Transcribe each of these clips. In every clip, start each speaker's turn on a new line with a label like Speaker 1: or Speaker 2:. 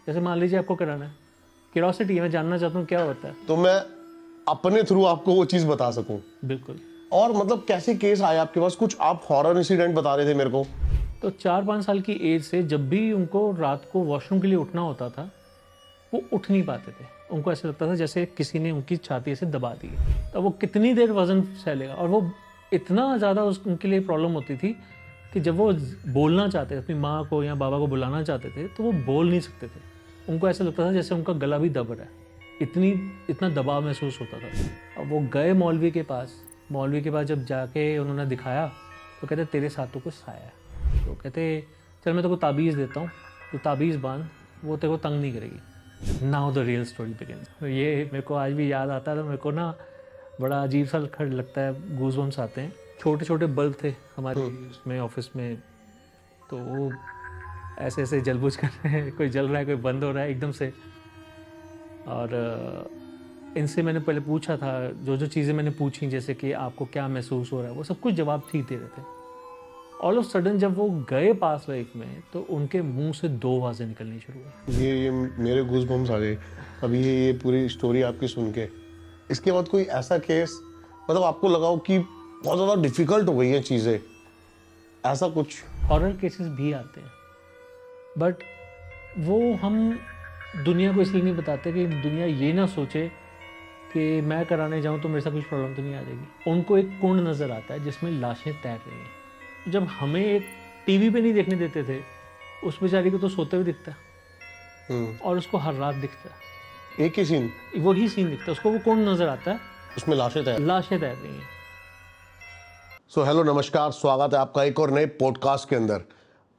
Speaker 1: जैसे मान लीजिए आपको कराना है, क्यूरियोसिटी है, मैं जानना चाहता हूँ क्या होता है,
Speaker 2: तो मैं अपने थ्रू आपको वो चीज बता सकूं।
Speaker 1: बिल्कुल।
Speaker 2: और मतलब कैसे केस आए आपके पास? कुछ आप हॉरर इंसिडेंट बता रहे थे मेरे को।
Speaker 1: तो 4-5 साल की एज से जब भी उनको रात को वॉशरूम के लिए उठना होता था, वो उठ नहीं पाते थे। उनको ऐसा लगता था जैसे किसी ने उनकी छाती से दबा दी है। तो वो कितनी देर वजन सह और वो इतना ज़्यादा उनके लिए प्रॉब्लम होती थी कि जब वो बोलना चाहते थे, अपनी माँ को या बाबा को बुलाना चाहते थे, तो वो बोल नहीं सकते थे। उनको ऐसा लगता था जैसे उनका गला भी दब रहा है, इतना दबाव महसूस होता था। अब वो गए मौलवी के पास जब जाके उन्होंने दिखाया तो कहते तेरे साथ तो कुछ साया है। तो कहते चल मैं तेरे को ताबीज़ देता हूँ, तो ताबीज़ बांध, वो तेरे को तंग नहीं करेगी। Now the real story begins. ये मेरे को आज भी याद आता है, तो मेरे को ना बड़ा अजीब सा खड़ लगता है, गूज़बम्स आते हैं। छोटे छोटे बल्ब थे हमारे उसमें ऑफिस में, तो वो ऐसे ऐसे जलबुझ कर रहे हैं, कोई जल रहा है कोई बंद हो रहा है एकदम से। और इनसे मैंने पहले पूछा था, जो चीज़ें मैंने पूछी जैसे कि आपको क्या महसूस हो रहा है, वो सब कुछ जवाब ठीक दे रहे थे। ऑल ऑफ सडन जब वो गए पास लाइफ में, तो उनके मुंह से 2 आवाज़ें निकलनी शुरू हुई।
Speaker 2: ये मेरे गूज़बम्स आ गए अभी ये पूरी स्टोरी आपकी सुन के। इसके बाद कोई ऐसा केस मतलब आपको लगा हो कि बहुत ज़्यादा डिफिकल्ट हो गई हैं चीज़ें, ऐसा कुछ?
Speaker 1: हॉरर केसेस भी आते हैं, बट वो हम दुनिया को इसलिए नहीं बताते कि दुनिया ये ना सोचे कि मैं कराने जाऊं तो मेरे साथ कुछ प्रॉब्लम तो नहीं आ जाएगी। उनको एक कुंड नज़र आता है जिसमें लाशें तैर रही हैं। जब हमें एक टीवी पे नहीं देखने देते थे, उस बेचारी को तो सोते हुए दिखता है और उसको हर रात दिखता है,
Speaker 2: एक ही सीन,
Speaker 1: वही सीन दिखता है उसको, वो कुंड नज़र आता है,
Speaker 2: उसमें लाशें तैर।
Speaker 1: लाशें तैर रही हैं।
Speaker 2: सो हेलो नमस्कार, स्वागत है आपका एक और नए पॉडकास्ट के अंदर।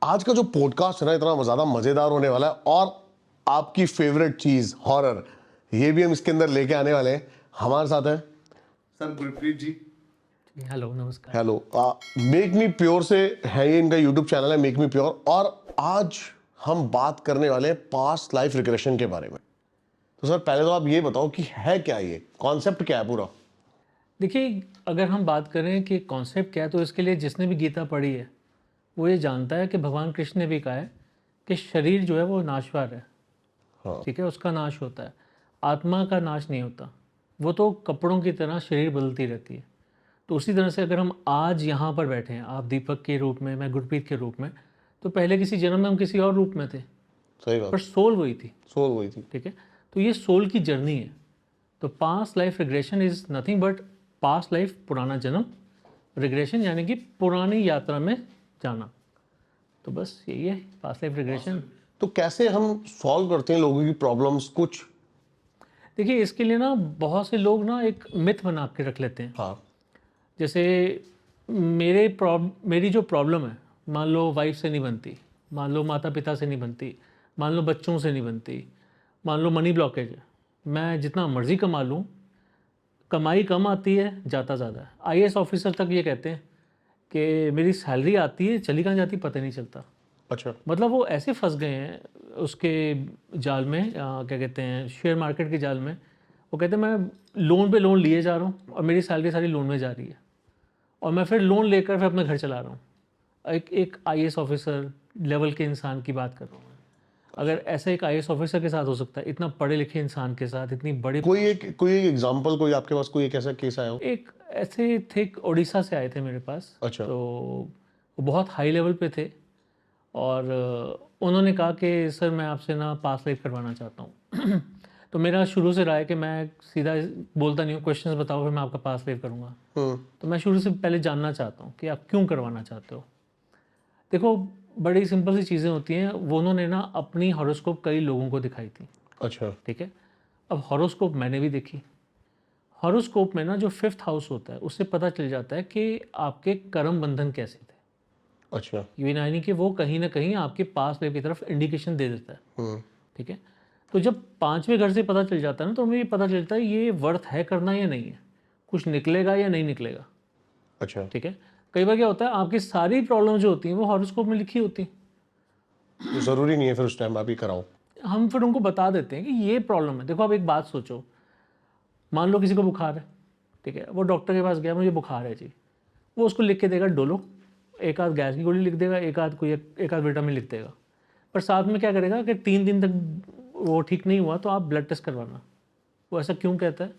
Speaker 2: आज का जो पॉडकास्ट है ना, इतना ज़्यादा मज़ेदार होने वाला है, और आपकी फेवरेट चीज़ हॉरर, ये भी हम इसके अंदर लेके आने वाले हैं। हमारे साथ है सर गुरप्रीत जी।
Speaker 1: हेलो, नमस्कार।
Speaker 2: हेलो। मेक मी प्योर से है ये, इनका यूट्यूब चैनल है मेक मी प्योर, और आज हम बात करने वाले हैं पास्ट लाइफ रिग्रेशन के बारे में। तो सर पहले तो आप ये बताओ कि है क्या, ये कॉन्सेप्ट क्या है पूरा?
Speaker 1: देखिए, अगर हम बात करें कि कॉन्सेप्ट क्या है, तो इसके लिए जिसने भी गीता पढ़ी है वो ये जानता है कि भगवान कृष्ण ने भी कहा है कि शरीर जो है वो नाशवान है।
Speaker 2: हाँ।
Speaker 1: ठीक है, उसका नाश होता है, आत्मा का नाश नहीं होता। वो तो कपड़ों की तरह शरीर बदलती रहती है। तो उसी तरह से अगर हम आज यहाँ पर बैठे हैं, आप दीपक के रूप में, मैं गुरप्रीत के रूप में, तो पहले किसी जन्म में हम किसी और रूप में थे,
Speaker 2: सही बात।
Speaker 1: पर सोल वही थी।
Speaker 2: सोल वही थी।
Speaker 1: ठीक है, तो ये सोल की जर्नी है। तो past life regression is nothing but past life, पुराना जन्म, रिग्रेशन यानी कि पुरानी यात्रा में जाना। तो बस यही है पास्ट लाइफ रिग्रेशन।
Speaker 2: तो कैसे हम सॉल्व करते हैं लोगों की प्रॉब्लम्स कुछ?
Speaker 1: देखिए, इसके लिए ना बहुत से लोग ना एक मिथ बना के रख लेते हैं।
Speaker 2: हाँ।
Speaker 1: जैसे मेरी जो प्रॉब्लम है, मान लो वाइफ से नहीं बनती, मान लो माता पिता से नहीं बनती, मान लो बच्चों से नहीं बनती, मान लो मनी ब्लॉकेज है, मैं जितना मर्जी कमा लूँ, कमाई कम आती है, जाता ज़्यादा है। आईएएस ऑफिसर तक ये कहते हैं कि मेरी सैलरी आती है, चली कहाँ जाती पता नहीं चलता।
Speaker 2: अच्छा।
Speaker 1: मतलब वो ऐसे फंस गए हैं उसके जाल में, क्या कहते हैं, शेयर मार्केट के जाल में। वो कहते हैं मैं लोन पे लोन लिए जा रहा हूँ और मेरी सैलरी सारी लोन में जा रही है, और मैं फिर लोन लेकर फिर अपना घर चला रहा हूँ। एक आईएएस ऑफिसर लेवल के इंसान की बात कर रहा हूँ। अगर ऐसा एक आईएएस ऑफिसर के साथ हो सकता है, इतना पढ़े लिखे इंसान के साथ, इतनी बड़ी,
Speaker 2: कोई एक एग्जांपल, कोई आपके पास कोई एक ऐसा केस आया हो?
Speaker 1: एक ऐसे थे, उड़ीसा से आए थे मेरे पास।
Speaker 2: अच्छा।
Speaker 1: तो वो बहुत हाई लेवल पे थे, और उन्होंने कहा कि सर मैं आपसे ना पास लाइफ करवाना चाहता हूँ। तो मेरा शुरू से रहा है कि मैं सीधा बोलता नहीं हूँ, क्वेश्चंस बताओ फिर मैं आपका पास लाइफ करूँगा। तो मैं शुरू से पहले जानना चाहता हूँ कि आप क्यों करवाना चाहते हो। देखो, बड़ी सिंपल सी चीज़ें होती हैं। वो उन्होंने ना अपनी हॉरोस्कोप कई लोगों को दिखाई थी।
Speaker 2: अच्छा।
Speaker 1: ठीक है, अब हॉरोस्कोप मैंने भी देखी। हॉरोस्कोप में ना जो 5th हाउस होता है, उससे पता चल जाता है कि आपके कर्म बंधन कैसे थे।
Speaker 2: अच्छा।
Speaker 1: यानी कि वो कहीं ना कहीं आपके पास लाइफ की तरफ इंडिकेशन दे देता है। ठीक है, तो जब 5वें घर से पता चल जाता है ना, तो हमें ये पता चलता है ये वर्थ है करना या नहीं है, कुछ निकलेगा या नहीं निकलेगा।
Speaker 2: अच्छा।
Speaker 1: ठीक है, कई बार क्या होता है, आपकी सारी प्रॉब्लम जो होती हैं वो हॉरोस्कोप में लिखी होती हैं।
Speaker 2: तो जरूरी नहीं है फिर उस टाइम आप ही कराओ।
Speaker 1: हम फिर उनको बता देते हैं कि ये प्रॉब्लम है। देखो, आप एक बात सोचो, मान लो किसी को बुखार है। ठीक है, वो डॉक्टर के पास गया, मुझे बुखार है जी, वो उसको लिख के देगा डोलो, एक आध गैस की गोली लिख देगा, एक आध विटामिन लिख देगा, पर साथ में क्या करेगा कि 3 दिन तक वो ठीक नहीं हुआ तो आप ब्लड टेस्ट करवाना। वो ऐसा क्यों कहता है?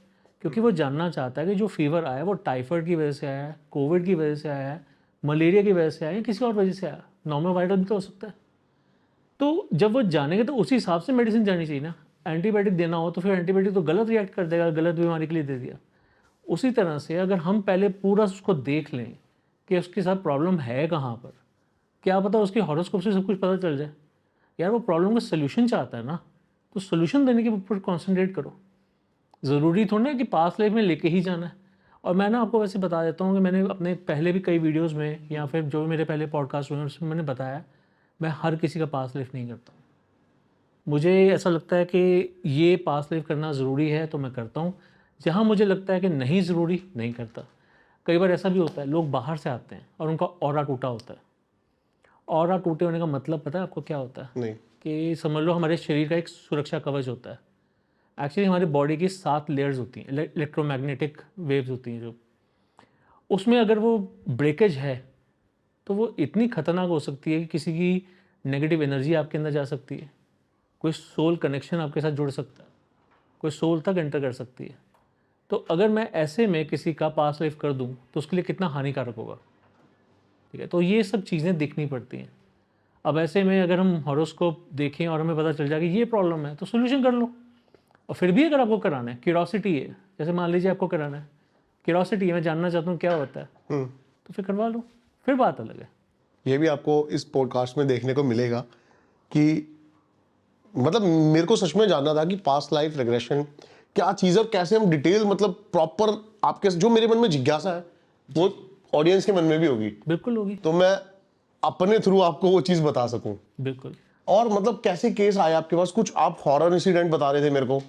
Speaker 1: क्योंकि वो जानना चाहता है कि जो फीवर आया वो टाइफाइड की वजह से आया है, कोविड की वजह से आया है, मलेरिया की वजह से आया है, किसी और वजह से आया, नॉर्मल वायरल भी तो हो सकता है। तो जब वो जानेंगे तो उसी हिसाब से मेडिसिन जानी चाहिए ना। एंटीबायोटिक देना हो तो फिर एंटीबायोटिक तो गलत रिएक्ट कर देगा, गलत बीमारी के लिए दे दिया। उसी तरह से अगर हम पहले पूरा उसको देख लें कि उसके साथ प्रॉब्लम है कहाँ पर, क्या पता उसकी हॉरोस्कोप से सब कुछ पता चल जाए। यार वो प्रॉब्लम का सोल्यूशन चाहता है ना, तो सोल्यूशन देने के ऊपर कॉन्सेंट्रेट करो। ज़रूरी थोड़ा ना कि पास्ट लाइफ में लेके ही जाना है। और मैं ना आपको वैसे बता देता हूँ कि मैंने अपने पहले भी कई वीडियोस में या फिर जो मेरे पहले पॉडकास्ट हुए उसमें मैंने बताया, मैं हर किसी का पास्ट लाइफ नहीं करता हूँ। मुझे ऐसा लगता है कि ये पास्ट लाइफ करना ज़रूरी है तो मैं करता हूँ, जहाँ मुझे लगता है कि नहीं ज़रूरी नहीं करता। कई बार ऐसा भी होता है, लोग बाहर से आते हैं और उनका ऑरा टूटा होता है। ऑरा टूटे होने का मतलब पता है आपको क्या होता है?
Speaker 2: नहीं।
Speaker 1: कि समझ लो हमारे शरीर का एक सुरक्षा कवच होता है। एक्चुअली हमारी बॉडी की 7 लेयर्स होती हैं, इलेक्ट्रोमैग्नेटिक वेव्स होती हैं जो, उसमें अगर वो ब्रेकेज है तो वो इतनी खतरनाक हो सकती है कि किसी की नेगेटिव एनर्जी आपके अंदर जा सकती है, कोई सोल कनेक्शन आपके साथ जुड़ सकता है, कोई सोल तक एंटर कर सकती है। तो अगर मैं ऐसे में किसी का पास लाइफ कर दूं तो उसके लिए कितना हानिकारक होगा। ठीक है, तो ये सब चीज़ें देखनी पड़ती हैं। अब ऐसे में अगर हम हॉरोस्कोप देखें और हमें पता चल जाए कि ये प्रॉब्लम है तो सोल्यूशन कर लो। और फिर भी अगर आपको कराना है, क्यूरोसिटी है, जैसे मान लीजिए आपको कराना है, क्यूरोसिटी है, मैं जानना चाहता हूँ क्या होता है, तो फिर करवा लो, फिर बात अलग है।
Speaker 2: ये भी आपको इस पॉडकास्ट में देखने को मिलेगा कि मतलब मेरे को सच में जानना था कि पास्ट लाइफ रिग्रेशन क्या चीज़ है और कैसे हम डिटेल मतलब प्रॉपर आपके जो मेरे मन में जिज्ञासा है वो ऑडियंस के मन में भी होगी,
Speaker 1: बिल्कुल होगी।
Speaker 2: तो मैं अपने थ्रू आपको वो चीज़ बता सकूं।
Speaker 1: बिल्कुल।
Speaker 2: और मतलब कैसे केस आए आपके पास, कुछ आप हॉरर इंसिडेंट बता रहे थे मेरे को,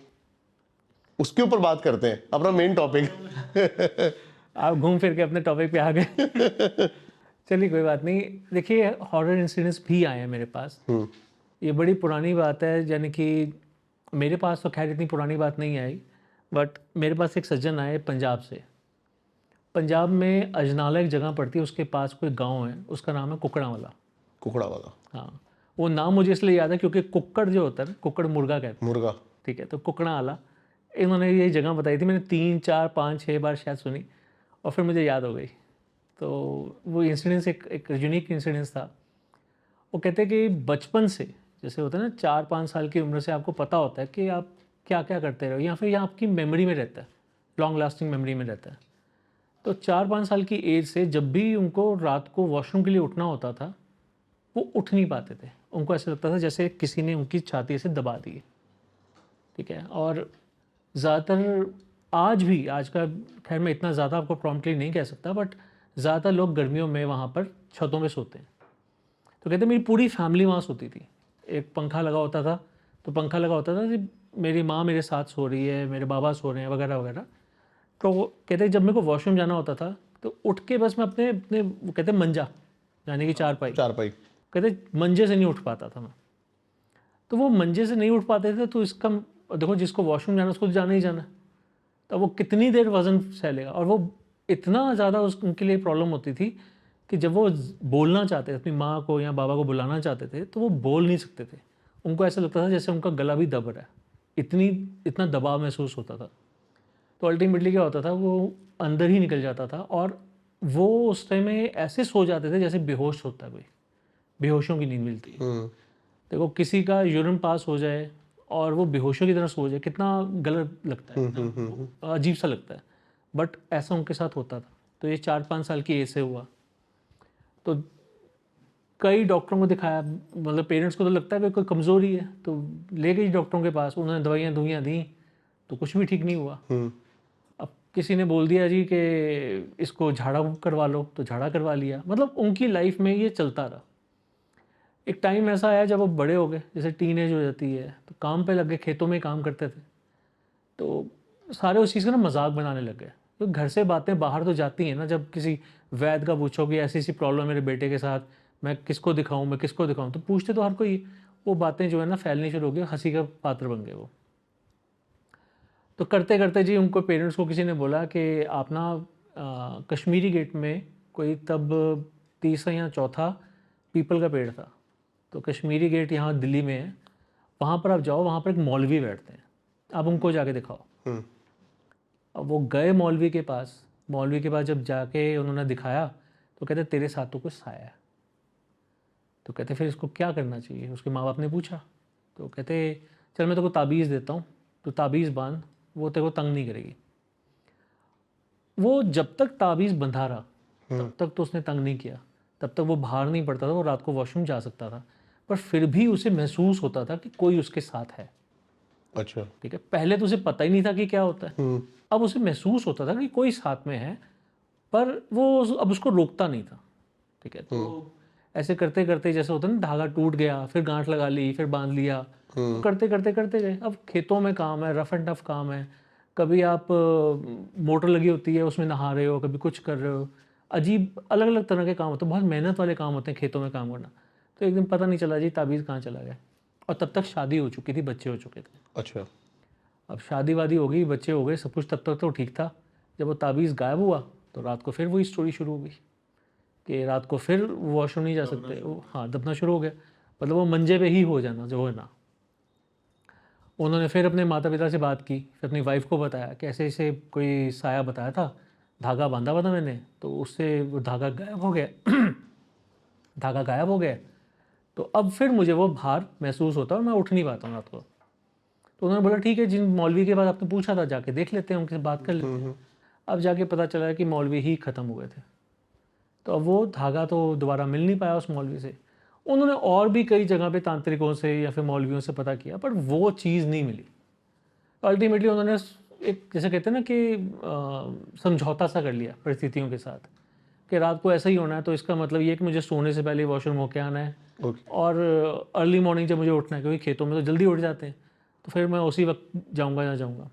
Speaker 2: उसके ऊपर बात करते हैं, अपना मेन टॉपिक।
Speaker 1: आप घूम फिर के अपने टॉपिक पे आ गए। चलिए कोई बात नहीं। देखिए हॉरर इंसिडेंट्स भी आए हैं मेरे पास। ये बड़ी पुरानी बात है, यानी कि मेरे पास तो खैर इतनी पुरानी बात नहीं आई, बट मेरे पास एक सज्जन आए पंजाब से। पंजाब में अजनाला एक जगह पड़ती है, उसके पास कोई गांव है, उसका नाम है कुकड़ावाला।
Speaker 2: कुकड़ा वाला।
Speaker 1: हाँ, वो नाम मुझे इसलिए याद है क्योंकि कुक्कड़ जो होता है ना, कुक्कड़ मुर्गा कहते हैं।
Speaker 2: मुर्गा।
Speaker 1: ठीक है, तो कुकड़ावाला इन्होंने ये जगह बताई थी, मैंने 3 4 5 6 बार शायद सुनी और फिर मुझे याद हो गई। तो वो इंसिडेंस एक यूनिक इंसिडेंस था। वो कहते हैं कि बचपन से, जैसे होता है ना 4 5 साल की उम्र से आपको पता होता है कि आप क्या क्या करते रहो, या फिर ये आपकी मेमोरी में रहता है, लॉन्ग लास्टिंग मेमोरी में रहता है। तो 4 5 साल की एज से जब भी उनको रात को वॉशरूम के लिए उठना होता था, वो उठ नहीं पाते थे। उनको ऐसा लगता था जैसे किसी ने उनकी छाती से दबा दी है। ठीक है, और ज़्यादातर आज भी, आज का खैर मैं इतना ज़्यादा आपको प्रॉम्प्टली नहीं कह सकता, बट ज़्यादातर लोग गर्मियों में वहाँ पर छतों में सोते हैं। तो कहते मेरी पूरी फैमिली वहाँ सोती थी। एक पंखा लगा होता था, तो पंखा लगा होता था कि मेरी माँ मेरे साथ सो रही है, मेरे बाबा सो रहे हैं वगैरह वगैरह। तो वो कहते जब मेरे को वॉशरूम जाना होता था तो उठ के बस मैं अपने अपने वो कहते मंजा, यानी कि चारपाई,
Speaker 2: चारपाई।
Speaker 1: कहते मंजे से नहीं उठ पाता था मैं। तो वो मंजे से नहीं उठ पाते थे, तो इसका देखो जिसको वॉशरूम जाना उसको तो जाना ही जाना है, तो वो कितनी देर वज़न सहलेगा। और वो इतना ज़्यादा उनके लिए प्रॉब्लम होती थी कि जब वो बोलना चाहते थे, अपनी माँ को या बाबा को बुलाना चाहते थे, तो वो बोल नहीं सकते थे। उनको ऐसा लगता था जैसे उनका गला भी दब रहा है, इतना दबाव महसूस होता था। तो अल्टीमेटली क्या होता था, वो अंदर ही निकल जाता था और वो उस टाइम में ऐसे सो जाते थे जैसे बेहोश होता है कोई, बेहोशों की नींद मिलती है। देखो किसी का यूरिन पास हो जाए और वो बेहोशों की तरह सो जाए, कितना गलत लगता है, अजीब सा लगता है, बट ऐसा उनके साथ होता था। तो ये 4 5 साल की एज से हुआ। तो कई डॉक्टरों को दिखाया, मतलब पेरेंट्स को तो लगता है कि कोई कमज़ोरी है, तो ले गई डॉक्टरों के पास, उन्होंने दवाइयाँ दी तो कुछ भी ठीक नहीं हुआ। अब किसी ने बोल दिया जी कि इसको झाड़ा करवा लो, तो झाड़ा करवा लिया। मतलब उनकी लाइफ में ये चलता रहा। एक टाइम ऐसा आया जब वो बड़े हो गए, जैसे टीन एज हो जाती है, तो काम पे लग गए, खेतों में काम करते थे, तो सारे उस चीज़ का ना मजाक बनाने लग गए। तो घर से बातें बाहर तो जाती हैं ना, जब किसी वैद्य का पूछो कि ऐसी ऐसी प्रॉब्लम है मेरे बेटे के साथ, मैं किसको दिखाऊं, तो पूछते तो हर कोई, वो बातें जो है ना फैलनी शुरू हो गई, हंसी का पात्र बन गए वो। तो करते करते जी उनको पेरेंट्स को किसी ने बोला कि आप ना कश्मीरी गेट में कोई तब तीसरा या चौथा पीपल का पेड़ था, तो कश्मीरी गेट यहाँ दिल्ली में है, वहाँ पर आप जाओ, वहाँ पर एक मौलवी बैठते हैं, आप उनको जाके दिखाओ। अब वो गए मौलवी के पास जब जाके उन्होंने दिखाया तो कहते तेरे साथ तो कुछ साया है। तो कहते फिर इसको क्या करना चाहिए? उसके माँ बाप ने पूछा तो कहते चल मैं तेरे को ताबीज़ देता हूँ, तो ताबीज़ बांध, वो तेरे को तंग नहीं करेगी। वो जब तक ताबीज़ बंधा रहा तब तक तो उसने तंग नहीं किया, तब तक वो बाहर नहीं पड़ता था, वो रात को वॉशरूम जा सकता था, पर फिर भी उसे महसूस होता था कि कोई उसके साथ है।
Speaker 2: अच्छा।
Speaker 1: ठीक है, पहले तो उसे पता ही नहीं था कि क्या होता है, अब उसे महसूस होता था कि कोई साथ में है, पर वो अब उसको रोकता नहीं था। ठीक है, तो ऐसे करते करते जैसे होता है ना, धागा टूट गया, फिर गांठ लगा ली, फिर बांध लिया, तो करते करते करते गए। अब खेतों में काम है, रफ एंड टफ काम है, कभी आप मोटर लगी होती है उसमें नहा रहे हो, कभी कुछ कर रहे हो, अजीब अलग अलग तरह के काम होते हैं, बहुत मेहनत वाले काम होते हैं खेतों में काम करना। तो एक दिन पता नहीं चला जी ताबीज़ कहाँ चला गया, और तब तक शादी हो चुकी थी, बच्चे हो चुके थे।
Speaker 2: अच्छा।
Speaker 1: अब शादी वादी हो गई, बच्चे हो गए, सब कुछ तब तक तो ठीक था। जब वो ताबीज़ गायब हुआ तो रात को फिर वही स्टोरी शुरू हो गई कि रात को फिर वॉशरूम नहीं जा सकते, हाँ दबना शुरू हो गया, मतलब वो मंजे पे ही हो जाना जो है ना। उन्होंने फिर अपने माता पिता से बात की, फिर अपनी वाइफ को बताया कि ऐसे ऐसे कोई साया बताया था, धागा बांधा हुआ था मैंने, तो उससे वो धागा गायब हो गया धागा गायब हो गया, तो अब फिर मुझे वो भार महसूस होता है और मैं उठ नहीं पाता हूँ रात को। तो उन्होंने बोला ठीक है, जिन मौलवी के बाद आपने पूछा था जाके देख लेते हैं, उनसे बात कर लेते हैं। अब जाके पता चला कि मौलवी ही ख़त्म हो गए थे। तो अब वो धागा तो दोबारा मिल नहीं पाया उस मौलवी से। उन्होंने और भी कई जगह पे तांत्रिकों से या फिर मौलवियों से पता किया, पर वो चीज़ नहीं मिली। अल्टीमेटली उन्होंने एक जैसे कहते हैं ना कि समझौता सा कर लिया परिस्थितियों के साथ कि रात को ऐसा ही होना है, तो इसका मतलब ये कि मुझे सोने से पहले वॉशरूम होके आना है, और अर्ली मॉर्निंग जब मुझे उठना है, क्योंकि खेतों में तो जल्दी उठ जाते हैं, तो फिर मैं उसी वक्त जाऊँगा या जाऊँगा।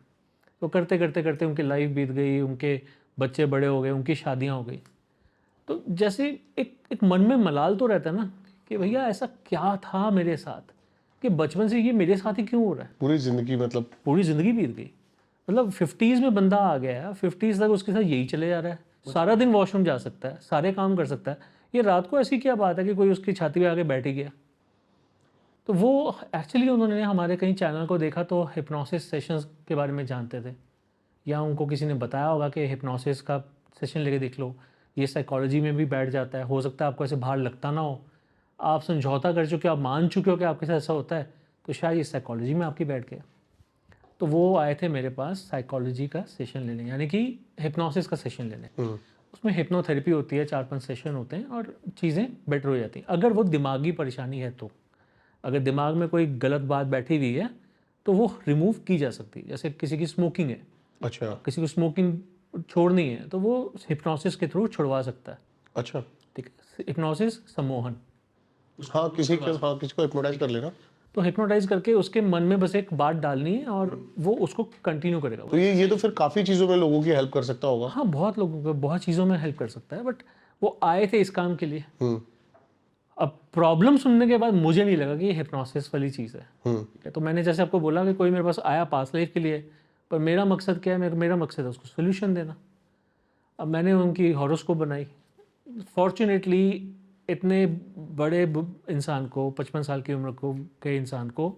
Speaker 1: तो करते करते करते उनकी लाइफ बीत गई, उनके बच्चे बड़े हो गए, उनकी शादियाँ हो गई। तो जैसे एक मन में मलाल तो रहता है ना कि भैया ऐसा क्या था मेरे साथ कि बचपन से ये मेरे साथ ही क्यों हो रहा है।
Speaker 2: पूरी जिंदगी मतलब
Speaker 1: पूरी ज़िंदगी बीत गई, मतलब 50s में बंदा आ गया है, 50s तक उसके साथ यही चले जा रहा है, सारा दिन वॉशरूम जा सकता है, सारे काम कर सकता है, ये रात को ऐसी क्या बात है कि कोई उसकी छाती पे आके बैठ ही गया। तो वो एक्चुअली उन्होंने हमारे कहीं चैनल को देखा तो हिप्नोसिस सेशंस के बारे में जानते थे, या उनको किसी ने बताया होगा कि हिप्नोसिस का सेशन लेके देख लो, ये साइकोलॉजी में भी बैठ जाता है, हो सकता है आपको ऐसे बाहर लगता ना हो, आप समझौता कर चुके हो, आप मान चुके हो कि आपके साथ ऐसा होता है, तो शायद ये साइकोलॉजी में आपकी बैठ गया। तो वो आए थे मेरे पास साइकोलॉजी का सेशन लेने, यानी कि हिप्नोसिस का सेशन लेने। उसमें हिप्नोथेरेपी होती है, 4-5 सेशन होते हैं और चीज़ें बेटर हो जाती हैं अगर वो दिमागी परेशानी है। तो अगर दिमाग में कोई गलत बात बैठी हुई है तो वो रिमूव की जा सकती है। जैसे किसी की स्मोकिंग है,
Speaker 2: अच्छा।
Speaker 1: किसी को स्मोकिंग छोड़नी है, तो वो हिप्नोसिस के थ्रू छुड़वा सकता है।
Speaker 2: अच्छा।
Speaker 1: ठीक है, हिप्नोसिस सम्मोहन।
Speaker 2: हाँ किसी को हिप्नोटाइज कर लेना।
Speaker 1: तो हिप्नोटाइज करके उसके मन में बस एक बात डालनी है और वो उसको कंटिन्यू करेगा।
Speaker 2: तो ये तो फिर काफी चीजों में लोगों की हेल्प कर सकता होगा।
Speaker 1: हाँ, बहुत लोगों को बहुत चीज़ों में हेल्प कर सकता है, बट वो आए थे इस काम के लिए। अब प्रॉब्लम सुनने के बाद मुझे नहीं लगा कि ये हिप्नोसिस वाली चीज़ है। ठीक है, तो मैंने जैसे आपको बोला कि कोई मेरे पास आया पास लाइफ के लिए, पर मेरा मकसद क्या है, मेरा मकसद है उसको सोल्यूशन देना। अब मैंने उनकी हॉरोस्कोप बनाई। फॉर्चुनेटली इतने बड़े इंसान को, 55 साल की उम्र को के इंसान को,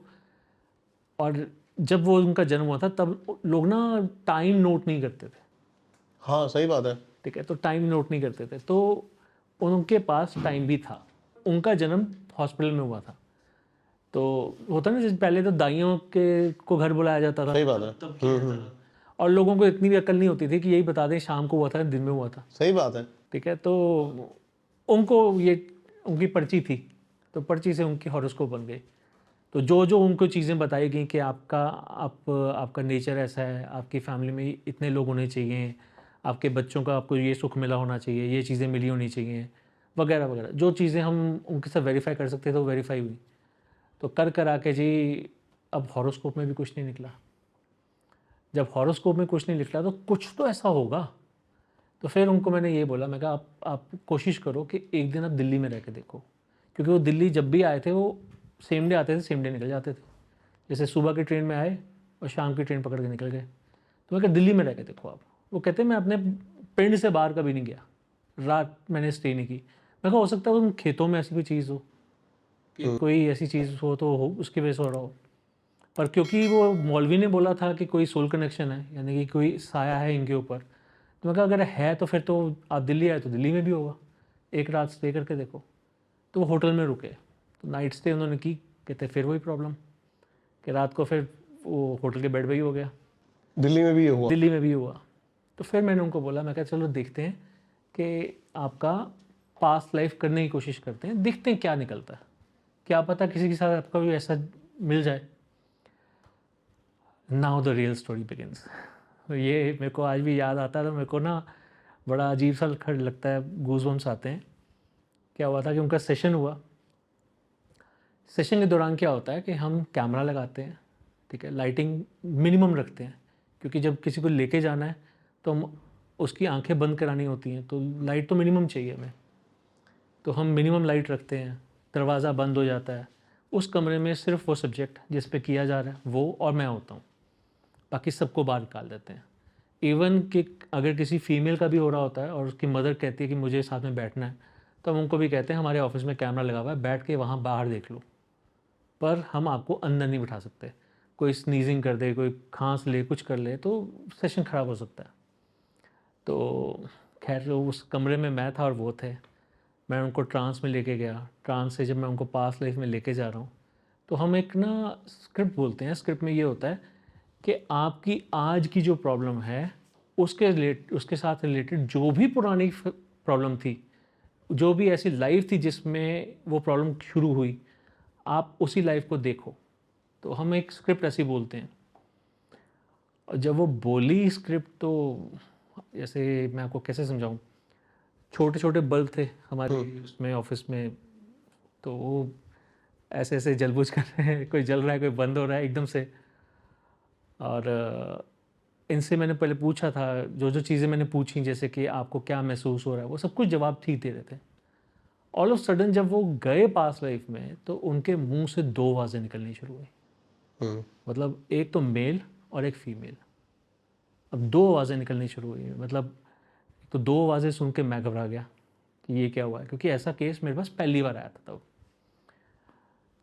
Speaker 1: और जब वो उनका जन्म हुआ था तब लोग ना टाइम नोट नहीं करते थे।
Speaker 2: हाँ सही बात है।
Speaker 1: ठीक है, तो टाइम नोट नहीं करते थे, तो उनके पास टाइम भी था। उनका जन्म हॉस्पिटल में हुआ था, तो होता ना जैसे पहले तो दाइयों के को घर बुलाया जाता था,
Speaker 2: सही बात है।
Speaker 1: और लोगों को इतनी भी अक्ल नहीं होती थी कि यही बता दें शाम को हुआ था दिन में हुआ था।
Speaker 2: सही बात है।
Speaker 1: ठीक है, तो उनको ये उनकी पर्ची थी, तो पर्ची से उनकी हॉरोस्कोप बन गई। तो जो जो उनको चीज़ें बताई गई कि आपका नेचर ऐसा है, आपकी फैमिली में इतने लोग होने चाहिए, आपके बच्चों का आपको ये सुख मिला होना चाहिए, ये चीज़ें मिली होनी चाहिए, वगैरह वगैरह, जो चीज़ें हम उनके साथ वेरीफाई कर सकते थे वो वेरीफाई हुई। तो कर आके जी अब हॉरोस्कोप में भी कुछ नहीं निकला। जब हॉरोस्कोप में कुछ नहीं निकला तो कुछ तो ऐसा होगा। तो फिर उनको मैंने ये बोला, मैं कहा आप कोशिश करो कि एक दिन आप दिल्ली में रह के देखो, क्योंकि वो दिल्ली जब भी आए थे वो सेम डे आते थे, सेम डे निकल जाते थे। जैसे सुबह की ट्रेन में आए और शाम की ट्रेन पकड़ के निकल गए। तो मैं कहा दिल्ली में रह के देखो आप। वो कहते मैं अपने पिंड से बाहर कभी नहीं गया, रात मैंने स्टे नहीं की। मैं कहा हो सकता है उन खेतों में ऐसी कोई चीज़ हो कि कोई ऐसी चीज़ हो तो हो उसकी वजह से हो रहा हो। पर क्योंकि वो मौलवी ने बोला था कि कोई सोल कनेक्शन है, यानी कि कोई साया है इनके ऊपर, तो मैं कहा अगर है तो फिर तो आप दिल्ली आए तो दिल्ली में भी होगा, एक रात स्टे करके देखो। तो वो होटल में रुके, तो नाइट स्टे उन्होंने की। कहते फिर वही प्रॉब्लम कि रात को फिर वो होटल के बेड पे ही हो गया।
Speaker 2: दिल्ली में भी ये हुआ?
Speaker 1: दिल्ली में भी हुआ। तो फिर मैंने उनको बोला, मैं कहा चलो देखते हैं कि आपका पास्ट लाइफ करने की कोशिश करते हैं, देखते हैं क्या निकलता है, क्या पता किसी के साथ आपका भी ऐसा मिल जाए। Now the real story begins. ये मेरे को आज भी याद आता है, तो मेरे को ना बड़ा अजीब सा लगता है, गूज़बम्स आते हैं। क्या हुआ था कि उनका सेशन हुआ। सेशन के दौरान क्या होता है कि हम कैमरा लगाते हैं, ठीक है, लाइटिंग मिनिमम रखते हैं, क्योंकि जब किसी को लेके जाना है तो हम उसकी आंखें बंद करानी होती हैं, तो लाइट तो मिनिमम चाहिए हमें। तो हम मिनिमम लाइट रखते हैं, दरवाज़ा बंद हो जाता है। उस कमरे में सिर्फ वो सब्जेक्ट जिस पे किया जा रहा है वो और मैं होता हूँ, बाकी सबको बाहर निकाल देते हैं। इवन कि अगर किसी फीमेल का भी हो रहा होता है और उसकी मदर कहती है कि मुझे साथ में बैठना है, तो हम उनको भी कहते हैं हमारे ऑफिस में कैमरा लगा हुआ है, बैठ के वहाँ बाहर देख लो, पर हम आपको अंदर नहीं बिठा सकते। कोई स्नीजिंग कर दे, कोई खांस ले, कुछ कर ले तो सेशन ख़राब हो सकता है। तो खैर उस कमरे में मैं था और वो थे। मैं उनको ट्रांस में लेके गया। ट्रांस से जब मैं उनको पास्ट लाइफ में लेके जा रहा हूँ, तो हम एक ना स्क्रिप्ट बोलते हैं। स्क्रिप्ट में ये होता है कि आपकी आज की जो प्रॉब्लम है उसके साथ रिलेटेड जो भी पुरानी प्रॉब्लम थी, जो भी ऐसी लाइफ थी जिसमें वो प्रॉब्लम शुरू हुई, आप उसी लाइफ को देखो। तो हम एक स्क्रिप्ट ऐसी बोलते हैं। और जब वो बोली स्क्रिप्ट, तो जैसे मैं आपको कैसे समझाऊं, छोटे छोटे बल्ब थे हमारे उसमें ऑफिस में, तो वो ऐसे ऐसे जलबुझ कर रहे हैं, कोई जल रहा है, कोई बंद हो रहा है एकदम से। और इनसे मैंने पहले पूछा था, जो जो चीज़ें मैंने पूछी, जैसे कि आपको क्या महसूस हो रहा है, वो सब कुछ जवाब ठीक दे रहे थे। ऑल ऑफ सडन जब वो गए पास लाइफ में, तो उनके मुंह से दो आवाज़ें निकलनी शुरू हुई। मतलब एक तो मेल और एक फीमेल। अब दो आवाज़ें निकलनी शुरू हुई। मतलब तो दो आवाज़ें सुन के मैं घबरा गया कि ये क्या हुआ है, क्योंकि ऐसा केस मेरे पास पहली बार आया था तब।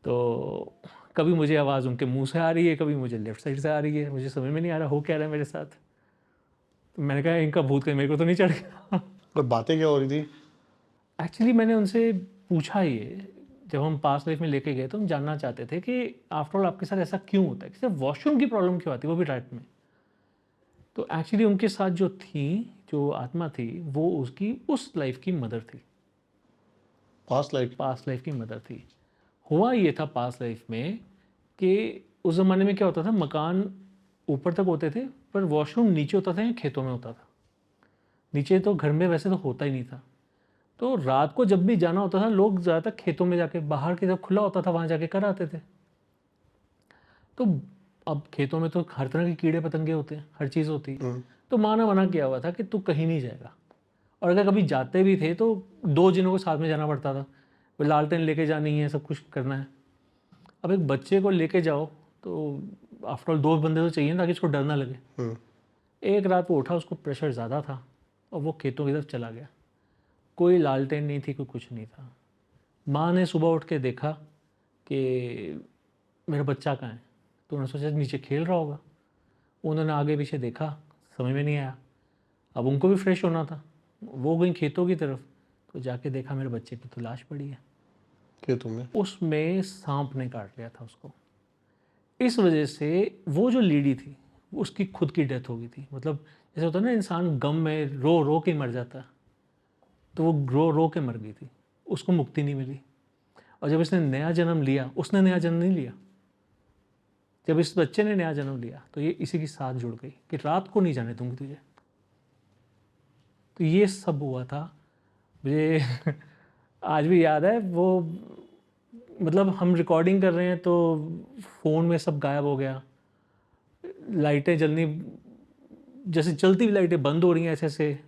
Speaker 1: तो कभी मुझे आवाज़ उनके मुंह से आ रही है, कभी मुझे लेफ्ट साइड से आ रही है, मुझे समझ में नहीं आ रहा हो क्या रहा है मेरे साथ। तो मैंने कहा इनका भूत कहीं मेरे को तो नहीं चढ़ गया।
Speaker 2: और बातें क्या हो रही थी?
Speaker 1: एक्चुअली मैंने उनसे पूछा, ये जब हम पास लाइफ में लेके गए तो हम जानना चाहते थे कि आफ्टर ऑल आपके साथ ऐसा क्यों होता है, सिर्फ वॉशरूम की प्रॉब्लम क्यों आती है, वो भी रात में। तो एक्चुअली उनके साथ जो थी, जो आत्मा थी, वो उसकी उस लाइफ की मदर थी। पास्ट लाइफ की मदर थी। हुआ ये था पास्ट लाइफ में कि उस ज़माने में क्या होता था, मकान ऊपर तक होते थे, पर वॉशरूम नीचे होता था या खेतों में होता था। नीचे तो घर में वैसे तो होता ही नहीं था। तो रात को जब भी जाना होता था, लोग ज़्यादातर खेतों में जाके, बाहर की जब खुला होता था वहाँ जाके कर आते थे। तो अब खेतों में तो हर तरह के कीड़े पतंगे होते हैं, हर चीज़ होती है। तो माँ ने मना किया हुआ था कि तू कहीं नहीं जाएगा। और अगर कभी जाते भी थे तो दो जिनों को साथ में जाना पड़ता था। वो लालटेन लेके जानी है, सब कुछ करना है। अब एक बच्चे को लेके जाओ तो आफ्टर ऑल दो बंदे तो चाहिए ताकि उसको डर ना लगे। एक रात वो उठा, उसको प्रेशर ज़्यादा था और वो खेतों की तरफ चला गया। कोई लालटेन नहीं थी, कोई कुछ नहीं था। माँ ने सुबह उठ के देखा कि मेरा बच्चा कहाँ है, तो उन्होंने सोचा नीचे खेल रहा होगा। उन्होंने आगे पीछे देखा, समझ में नहीं आया। अब उनको भी फ्रेश होना था, वो गई खेतों की तरफ, तो जाके देखा मेरे बच्चे की तो लाश पड़ी है
Speaker 2: खेतों में।
Speaker 1: उसमें सांप ने काट लिया था उसको। इस वजह से वो जो लेडी थी, उसकी खुद की डेथ हो गई थी। मतलब जैसे होता है ना, इंसान गम में रो रो के मर जाता है, तो वो रो रो के मर गई थी, उसको मुक्ति नहीं मिली। और जब इसने नया जन्म लिया, उसने नया जन्म नहीं लिया, जब इस बच्चे ने नया जन्म लिया तो ये इसी के साथ जुड़ गई कि रात को नहीं जाने दूंगी तुझे। तो ये सब हुआ था मुझे आज भी याद है वो। मतलब हम रिकॉर्डिंग कर रहे हैं तो फ़ोन में सब गायब हो गया, लाइटें जलनी, जैसे चलती हुई लाइटें बंद हो रही हैं, ऐसे ऐसे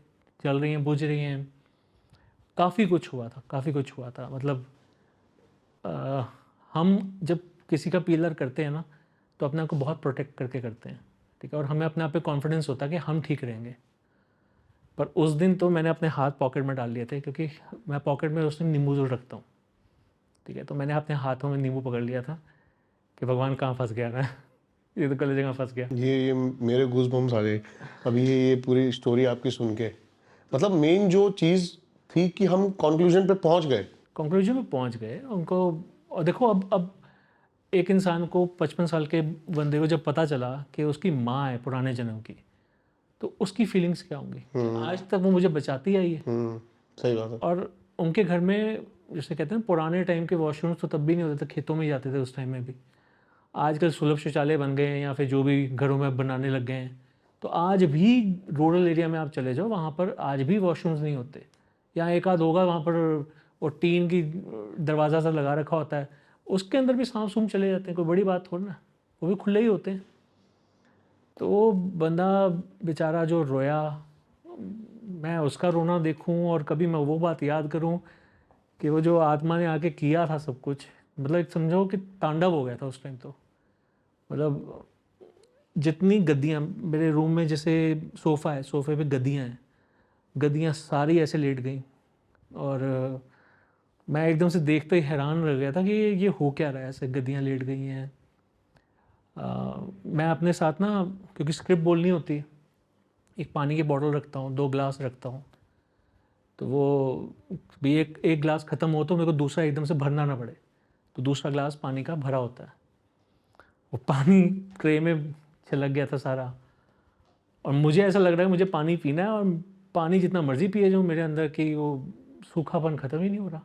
Speaker 1: चल रही हैं, बुझ रही हैं। काफ़ी कुछ हुआ था, काफ़ी कुछ हुआ था। मतलब हम जब किसी का पीलर करते हैं ना, तो अपने आप को बहुत प्रोटेक्ट करके करते हैं, ठीक है, और हमें अपने आप पे कॉन्फिडेंस होता है कि हम ठीक रहेंगे। पर उस दिन तो मैंने अपने हाथ पॉकेट में डाल लिए थे, क्योंकि मैं पॉकेट में उस दिन नींबू ज़रूर रखता हूँ, ठीक है। तो मैंने अपने हाथों में नींबू पकड़ लिया था कि भगवान कहाँ फंस गया मैं ये तो कलेजे में फंस गया।
Speaker 2: ये मेरे गूज़बम्स आ गए अभी ये पूरी स्टोरी आपकी सुन के। मतलब मेन जो चीज़ थी कि हम कंक्लूजन पे पहुंच गए।
Speaker 1: कंक्लूजन में पहुंच गए उनको। और देखो अब एक इंसान को 55 साल के बंदे को जब पता चला कि उसकी माँ है पुराने जन्म की, तो उसकी फीलिंग्स क्या होंगी। आज तक वो मुझे बचाती आई है।
Speaker 2: सही बात है।
Speaker 1: और उनके घर में जैसे कहते हैं पुराने टाइम के वॉशरूम्स तो तब भी नहीं होते थे, खेतों में ही जाते थे उस टाइम में भी। आजकल सुलभ शौचालय बन गए हैं या फिर जो भी घरों में बनाने लग गए हैं, तो आज भी रूरल एरिया में आप चले जाओ, वहाँ पर आज भी वॉशरूम्स नहीं होते। यहाँ एक आध होगा, वहाँ पर वो टीन की दरवाज़ा सा लगा रखा होता है, उसके अंदर भी सांप सूम चले जाते हैं, कोई बड़ी बात थोड़ी ना, वो भी खुले ही होते हैं। तो वो बंदा बेचारा जो रोया, मैं उसका रोना देखूं और कभी मैं वो बात याद करूं कि वो जो आत्मा ने आके किया था सब कुछ, मतलब एक समझो कि तांडव हो गया था उस टाइम। तो मतलब जितनी गद्दियाँ मेरे रूम में, जैसे सोफ़ा है, सोफ़े पे गद्दियाँ हैं, गद्दियाँ सारी ऐसे लेट गई। और मैं एकदम से देखते ही हैरान रह गया था कि ये हो क्या रहा है, ऐसे गद्दियाँ लेट गई हैं। मैं अपने साथ ना, क्योंकि स्क्रिप्ट बोलनी होती है, एक पानी की बॉटल रखता हूँ, 2 ग्लास रखता हूँ। तो वो भी एक ग्लास ख़त्म हो तो मेरे को दूसरा एकदम से भरना ना पड़े, तो दूसरा ग्लास पानी का भरा होता है। वो पानी ट्रे में छलक गया था सारा, और मुझे ऐसा लग रहा है कि मुझे पानी पीना है, और पानी जितना मर्ज़ी पिए जाऊँ, मेरे अंदर की वो सूखापन ख़त्म ही नहीं हो रहा।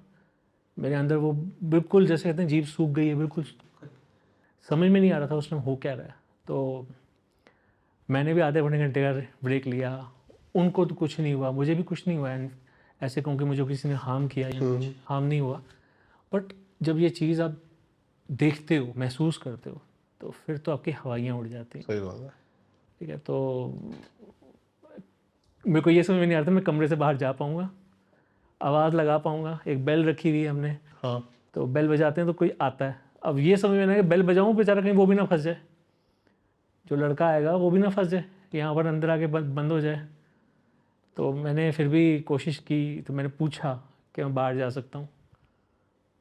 Speaker 1: मेरे अंदर वो बिल्कुल जैसे कहते हैं जीभ सूख गई है, बिल्कुल समझ में नहीं आ रहा था उस टाइम हो क्या रहा है। तो मैंने भी आधे पौने घंटे का ब्रेक लिया। उनको तो कुछ नहीं हुआ, मुझे भी कुछ नहीं हुआ, ऐसे कहूँ कि मुझे किसी ने हार्म किया या कुछ हार्म नहीं हुआ। बट जब ये चीज़ आप देखते हो, महसूस करते हो, तो फिर तो आपकी हवाइयाँ उड़ जाती हैं।
Speaker 2: सही बात है।
Speaker 1: ठीक है, तो मेरे को ये समझ में नहीं आ रहा था मैं कमरे से बाहर जा पाऊँगा, आवाज़ लगा पाऊँगा। एक बेल रखी हुई है हमने,
Speaker 2: हाँ।
Speaker 1: तो बेल बजाते हैं तो कोई आता है। अब ये समझ में नहीं आया कि बेल बजाऊँ, बेचारा कहीं वो भी ना फंस जाए, जो लड़का आएगा वो भी ना फंस जाए, यहाँ पर अंदर आके बंद हो जाए। तो मैंने फिर भी कोशिश की, तो मैंने पूछा कि मैं बाहर जा सकता हूँ,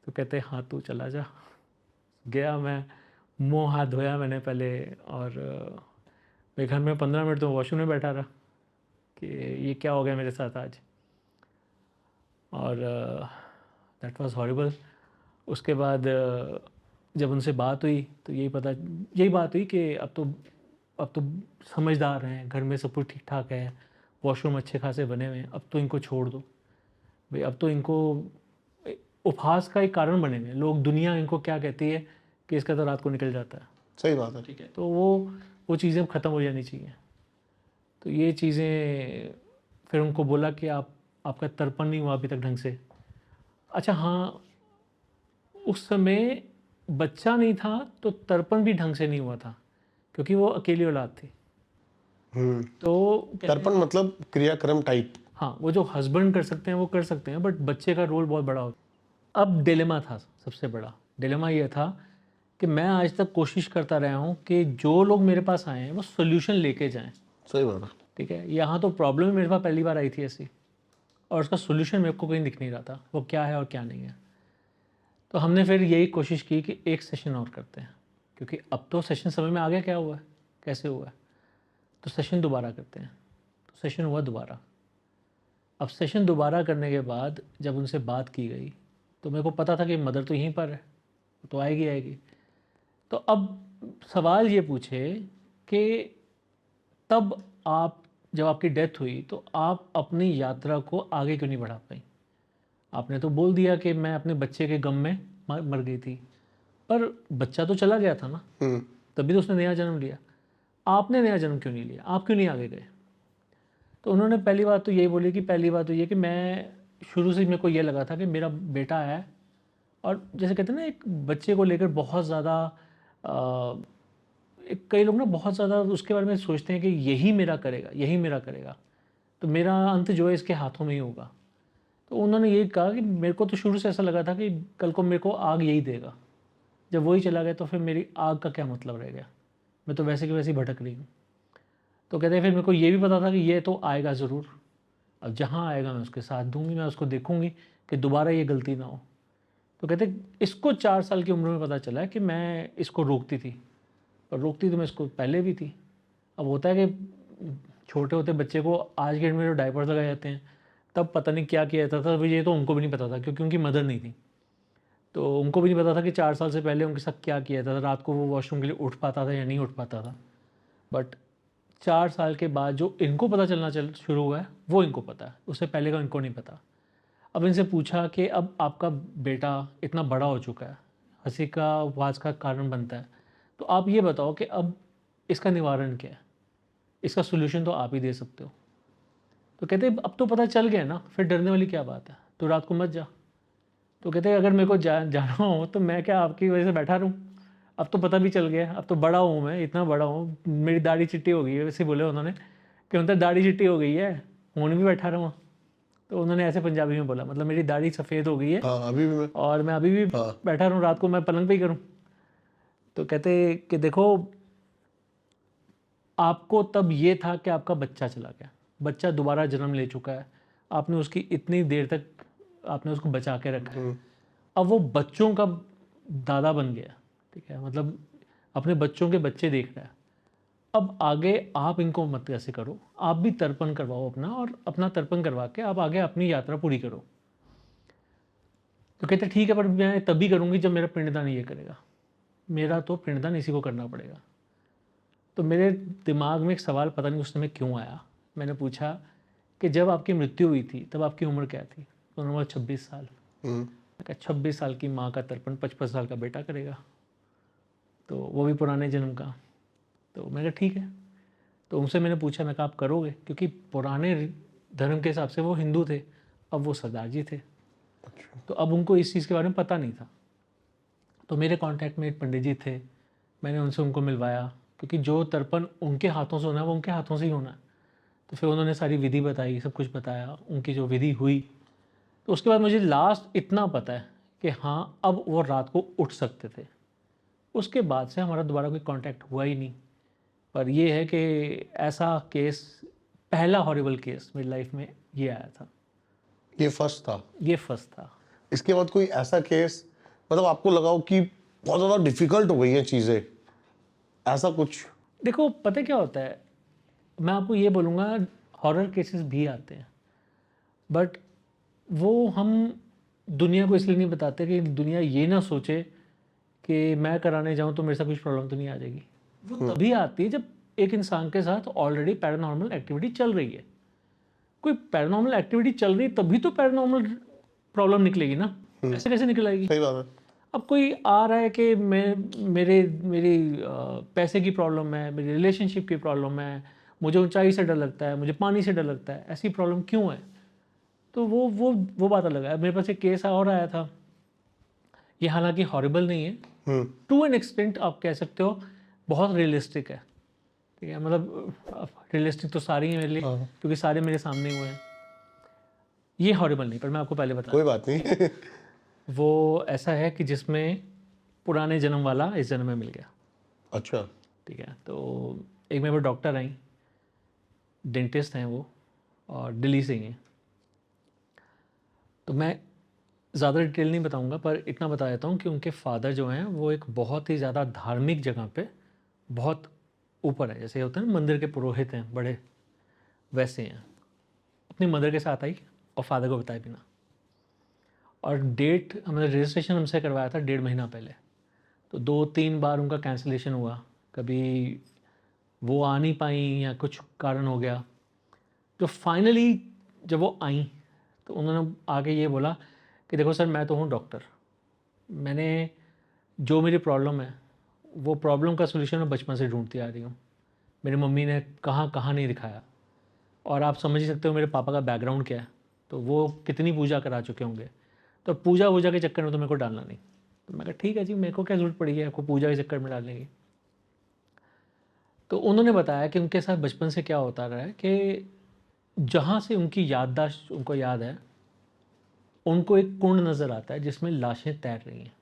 Speaker 1: तो कहते हाँ तू चला जा। गया मैं, मुँह हाथ धोया मैंने पहले, और मेरे घर में 15 मिनट तो वॉशरूम में बैठा रहा कि ये क्या हो गया मेरे साथ आज। और दैट वाज हॉरिबल। उसके बाद जब उनसे बात हुई तो यही बात हुई कि अब तो समझदार हैं, घर में सब कुछ ठीक ठाक है, वॉशरूम अच्छे खासे बने हुए हैं, अब तो इनको छोड़ दो भाई। अब तो इनको उपहास का एक कारण बने हुए हैं लोग, दुनिया इनको क्या कहती है कि इसका तो रात को निकल जाता है।
Speaker 2: सही बात है।
Speaker 1: ठीक है, तो वो चीज़ें अब ख़त्म हो जानी चाहिए। तो ये चीज़ें फिर उनको बोला कि आपका तर्पण नहीं हुआ अभी तक ढंग से। अच्छा हाँ, उस समय बच्चा नहीं था तो तर्पण भी ढंग से नहीं हुआ था, क्योंकि वो अकेली औलाद थी। तो
Speaker 2: तर्पण मतलब क्रियाक्रम टाइप।
Speaker 1: हाँ, वो जो हस्बैंड कर सकते हैं वो कर सकते हैं, बट बच्चे का रोल बहुत बड़ा होता है। अब डिलेमा था, सबसे बड़ा डिलेमा ये था कि मैं आज तक कोशिश करता रहा हूँ कि जो लोग मेरे पास आए हैं वो सोल्यूशन लेके जाएं।
Speaker 2: सही बात है।
Speaker 1: ठीक है, यहाँ तो प्रॉब्लम मेरे पास पहली बार आई थी ऐसी, और उसका सोल्यूशन मेरे को कहीं दिख नहीं रहा था, वो क्या है और क्या नहीं है। तो हमने फिर यही कोशिश की कि एक सेशन और करते हैं, क्योंकि अब तो सेशन समझ में आ गया क्या हुआ है, कैसे हुआ है, तो सेशन दोबारा करते हैं। तो सेशन हुआ दोबारा। अब सेशन दोबारा करने के बाद जब उनसे बात की गई तो मेरे को पता था कि मदर तो यहीं पर है, तो आएगी। तो अब सवाल ये पूछे कि तब जब आपकी डेथ हुई तो आप अपनी यात्रा को आगे क्यों नहीं बढ़ा पाई। आपने तो बोल दिया कि मैं अपने बच्चे के गम में मर गई थी, पर बच्चा तो चला गया था ना, तभी तो उसने नया जन्म लिया। आपने नया जन्म क्यों नहीं लिया, आप क्यों नहीं आगे गए। तो उन्होंने पहली बात तो यही बोली कि पहली बात तो ये कि मैं शुरू से मेरे को ये लगा था कि मेरा बेटा है, और जैसे कहते हैं ना एक बच्चे को लेकर बहुत ज़्यादा कई लोग ना बहुत ज़्यादा उसके बारे में सोचते हैं कि यही मेरा करेगा, तो मेरा अंत जो है इसके हाथों में ही होगा। तो उन्होंने ये कहा कि मेरे को तो शुरू से ऐसा लगा था कि कल को मेरे को आग यही देगा, जब वही चला गया तो फिर मेरी आग का क्या मतलब रह गया, मैं तो वैसे की वैसे ही भटक रही हूँ। तो कहते हैं फिर मेरे को ये भी पता था कि ये तो आएगा ज़रूर, अब जहाँ आएगा मैं उसके साथ दूंगी, मैं उसको देखूंगी कि दोबारा ये गलती ना हो। तो कहते इसको 4 साल की उम्र में पता चला कि मैं इसको रोकती थी, पर रोकती तो मैं इसको पहले भी थी। अब होता है कि छोटे होते बच्चे को आज के डेट में जो डायपर्स लगाए जाते हैं, तब पता नहीं क्या किया जाता था, ये तो उनको भी नहीं पता था क्योंकि उनकी मदर नहीं थी। तो उनको भी नहीं पता था कि 4 साल से पहले उनके साथ क्या किया जाता था, रात को वो वॉशरूम के लिए उठ पाता था या नहीं उठ पाता था। बट 4 साल के बाद जो इनको पता चलना शुरू हुआ है वो इनको पता है, उससे पहले का इनको नहीं पता। अब इनसे पूछा कि अब आपका बेटा इतना बड़ा हो चुका है, हंसी का आवाज़ का कारण बनता है, तो आप ये बताओ कि अब इसका निवारण क्या है, इसका सोल्यूशन तो आप ही दे सकते हो। तो कहते अब तो पता चल गया ना, फिर डरने वाली क्या बात है, तो रात को मत जा। तो कहते अगर मेरे को जाना हो तो मैं क्या आपकी वजह से बैठा रहूँ, अब तो पता भी चल गया, अब तो बड़ा हूँ मैं, इतना बड़ा हूँ, मेरी दाढ़ी चिट्टी हो गई है, वैसे बोले उन्होंने कि उनकी दाढ़ी चिट्टी हो गई है, हूँ भी बैठा रहूँ। तो उन्होंने ऐसे पंजाबी में बोला, मतलब मेरी दाढ़ी सफ़ेद हो गई है,
Speaker 2: हाँ, अभी भी मैं,
Speaker 1: और मैं अभी भी बैठा रहूँ, रात को मैं पलंग पे ही करूँ। तो कहते कि देखो आपको तब ये था कि आपका बच्चा चला गया, बच्चा दोबारा जन्म ले चुका है, आपने उसकी इतनी देर तक आपने उसको बचा के रखा है, अब वो बच्चों का दादा बन गया, ठीक है, मतलब अपने बच्चों के बच्चे देख रहा है। अब आगे आप इनको मत ऐसे करो, आप भी तर्पण करवाओ अपना, और अपना तर्पण करवा के आप आगे अपनी यात्रा पूरी करो। तो कहते ठीक है, पर मैं तभी करूँगी जब मेरा पिंडदान ये करेगा, मेरा तो पिंडदान इसी को करना पड़ेगा। तो मेरे दिमाग में एक सवाल पता नहीं उस समय क्यों आया, मैंने पूछा कि जब आपकी मृत्यु हुई थी तब आपकी उम्र क्या थी? तो उन्होंने बोला 26 साल। मैं कहा 26 साल की माँ का तर्पण 55 साल का बेटा करेगा, तो वो भी पुराने जन्म का। तो मैंने कहा ठीक है। तो उनसे मैंने पूछा, मैं कहा आप करोगे? क्योंकि पुराने धर्म के हिसाब से वो हिंदू थे, अब वो सरदार जी थे, तो अब उनको इस चीज़ के बारे में पता नहीं था। तो मेरे कांटेक्ट में एक पंडित जी थे, मैंने उनसे उनको मिलवाया, क्योंकि जो तर्पण उनके हाथों से होना है वो उनके हाथों से ही होना है। तो फिर उन्होंने सारी विधि बताई, सब कुछ बताया, उनकी जो विधि हुई। तो उसके बाद मुझे लास्ट इतना पता है कि हाँ अब वो रात को उठ सकते थे। उसके बाद से हमारा दोबारा कोई कांटेक्ट हुआ ही नहीं। पर ये है कि ऐसा केस, पहला हॉरिबल केस मेरी लाइफ में ये आया था,
Speaker 2: ये फर्स्ट था।
Speaker 1: ये फर्स्ट था।
Speaker 2: इसके बाद कोई ऐसा केस, मतलब आपको लगा हो कि बहुत ज़्यादा डिफिकल्ट हो गई हैं चीज़ें, ऐसा कुछ?
Speaker 1: देखो पता क्या होता है, मैं आपको ये बोलूँगा, हॉरर केसेस भी आते हैं, बट वो हम दुनिया को इसलिए नहीं बताते कि दुनिया ये ना सोचे कि मैं कराने जाऊँ तो मेरे साथ कुछ प्रॉब्लम तो नहीं आ जाएगी। वो तभी आती है जब एक इंसान के साथ ऑलरेडी पैरानॉर्मल एक्टिविटी चल रही है। कोई पैरानॉर्मल एक्टिविटी चल रही है तभी तो पैरानॉर्मल प्रॉब्लम निकलेगी ना, ऐसे कैसे निकल आएगी?
Speaker 2: सही बात है।
Speaker 1: अब कोई आ रहा है कि मेरी पैसे की प्रॉब्लम है, मेरी रिलेशनशिप की प्रॉब्लम है, मुझे ऊंचाई से डर लगता है, मुझे पानी से डर लगता है, ऐसी प्रॉब्लम क्यों है? तो वो बात अलग है। मेरे पास एक केस और आया था, ये हालांकि हॉरिबल नहीं है, टू एन एक्सटेंट आप कह सकते हो, बहुत रियलिस्टिक है, ठीक है, मतलब रियलिस्टिक तो सारी हैं मेरे लिए, क्योंकि सारे मेरे सामने हुए हैं। ये हॉरिबल नहीं, पर मैं आपको पहले बता,
Speaker 2: कोई बात नहीं।
Speaker 1: वो ऐसा है कि जिसमें पुराने जन्म वाला इस जन्म में मिल गया।
Speaker 2: अच्छा।
Speaker 1: ठीक है, तो एक मेरे डॉक्टर आई, डेंटिस्ट हैं वो, और दिल्ली से ही हैं। तो मैं ज़्यादा डिटेल नहीं बताऊंगा, पर इतना बता देता हूँ कि उनके फादर जो हैं वो एक बहुत ही ज़्यादा धार्मिक जगह पे बहुत ऊपर है, जैसे होता है ना मंदिर के पुरोहित हैं बड़े, वैसे हैं। अपनी मदर के साथ आई और फादर को बताए बिना, और डेट हमने रजिस्ट्रेशन हमसे करवाया था 1.5 महीना पहले। तो 2-3 बार उनका कैंसिलेशन हुआ, कभी वो आ नहीं पाई या कुछ कारण हो गया। तो फाइनली जब वो आई तो उन्होंने आके ये बोला कि देखो सर, मैं तो हूँ डॉक्टर, मैंने जो मेरी प्रॉब्लम है वो प्रॉब्लम का सोल्यूशन मैं बचपन से ढूंढती आ रही हूँ। मेरी मम्मी ने कहाँ कहाँ नहीं दिखाया, और आप समझ ही सकते हो मेरे पापा का बैकग्राउंड क्या है, तो वो कितनी पूजा करा चुके होंगे। तो पूजा वूजा के चक्कर में तो मेरे को डालना नहीं। तो मैं कहा ठीक है जी, मेरे को क्या ज़रूरत पड़ी है आपको पूजा के चक्कर में डालने की। तो उन्होंने बताया कि उनके साथ बचपन से क्या होता रहा है कि जहाँ से उनकी याददाश्त उनको याद है, उनको एक कुंड नज़र आता है जिसमें लाशें तैर रही हैं।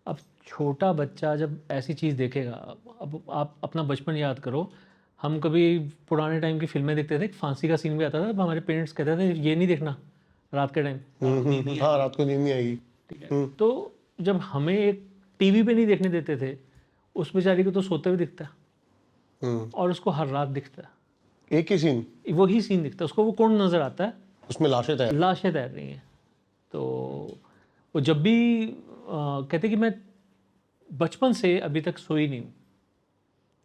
Speaker 1: अब छोटा बच्चा जब ऐसी चीज़ देखेगा, अब आप अपना बचपन याद करो, हम कभी पुराने टाइम की फिल्में देखते थे, फांसी का सीन भी आता था, अब हमारे पेरेंट्स कहते थे ये नहीं देखना रात के टाइम,
Speaker 2: हाँ, रात को नींद नहीं आएगी।
Speaker 1: ठीक है। तो जब हमें एक टीवी पे नहीं देखने देते थे, उस बेचारी को तो सोते हुए दिखता है
Speaker 2: हम्म।
Speaker 1: और उसको हर रात दिखता है,
Speaker 2: एक ही सीन,
Speaker 1: वही सीन दिखता है उसको, वो कुंड नज़र आता है,
Speaker 2: उसमें लाशें तैर।
Speaker 1: लाशें तैर रही हैं। तो वो जब भी कहते कि मैं बचपन से अभी तक सोई नहीं हूँ,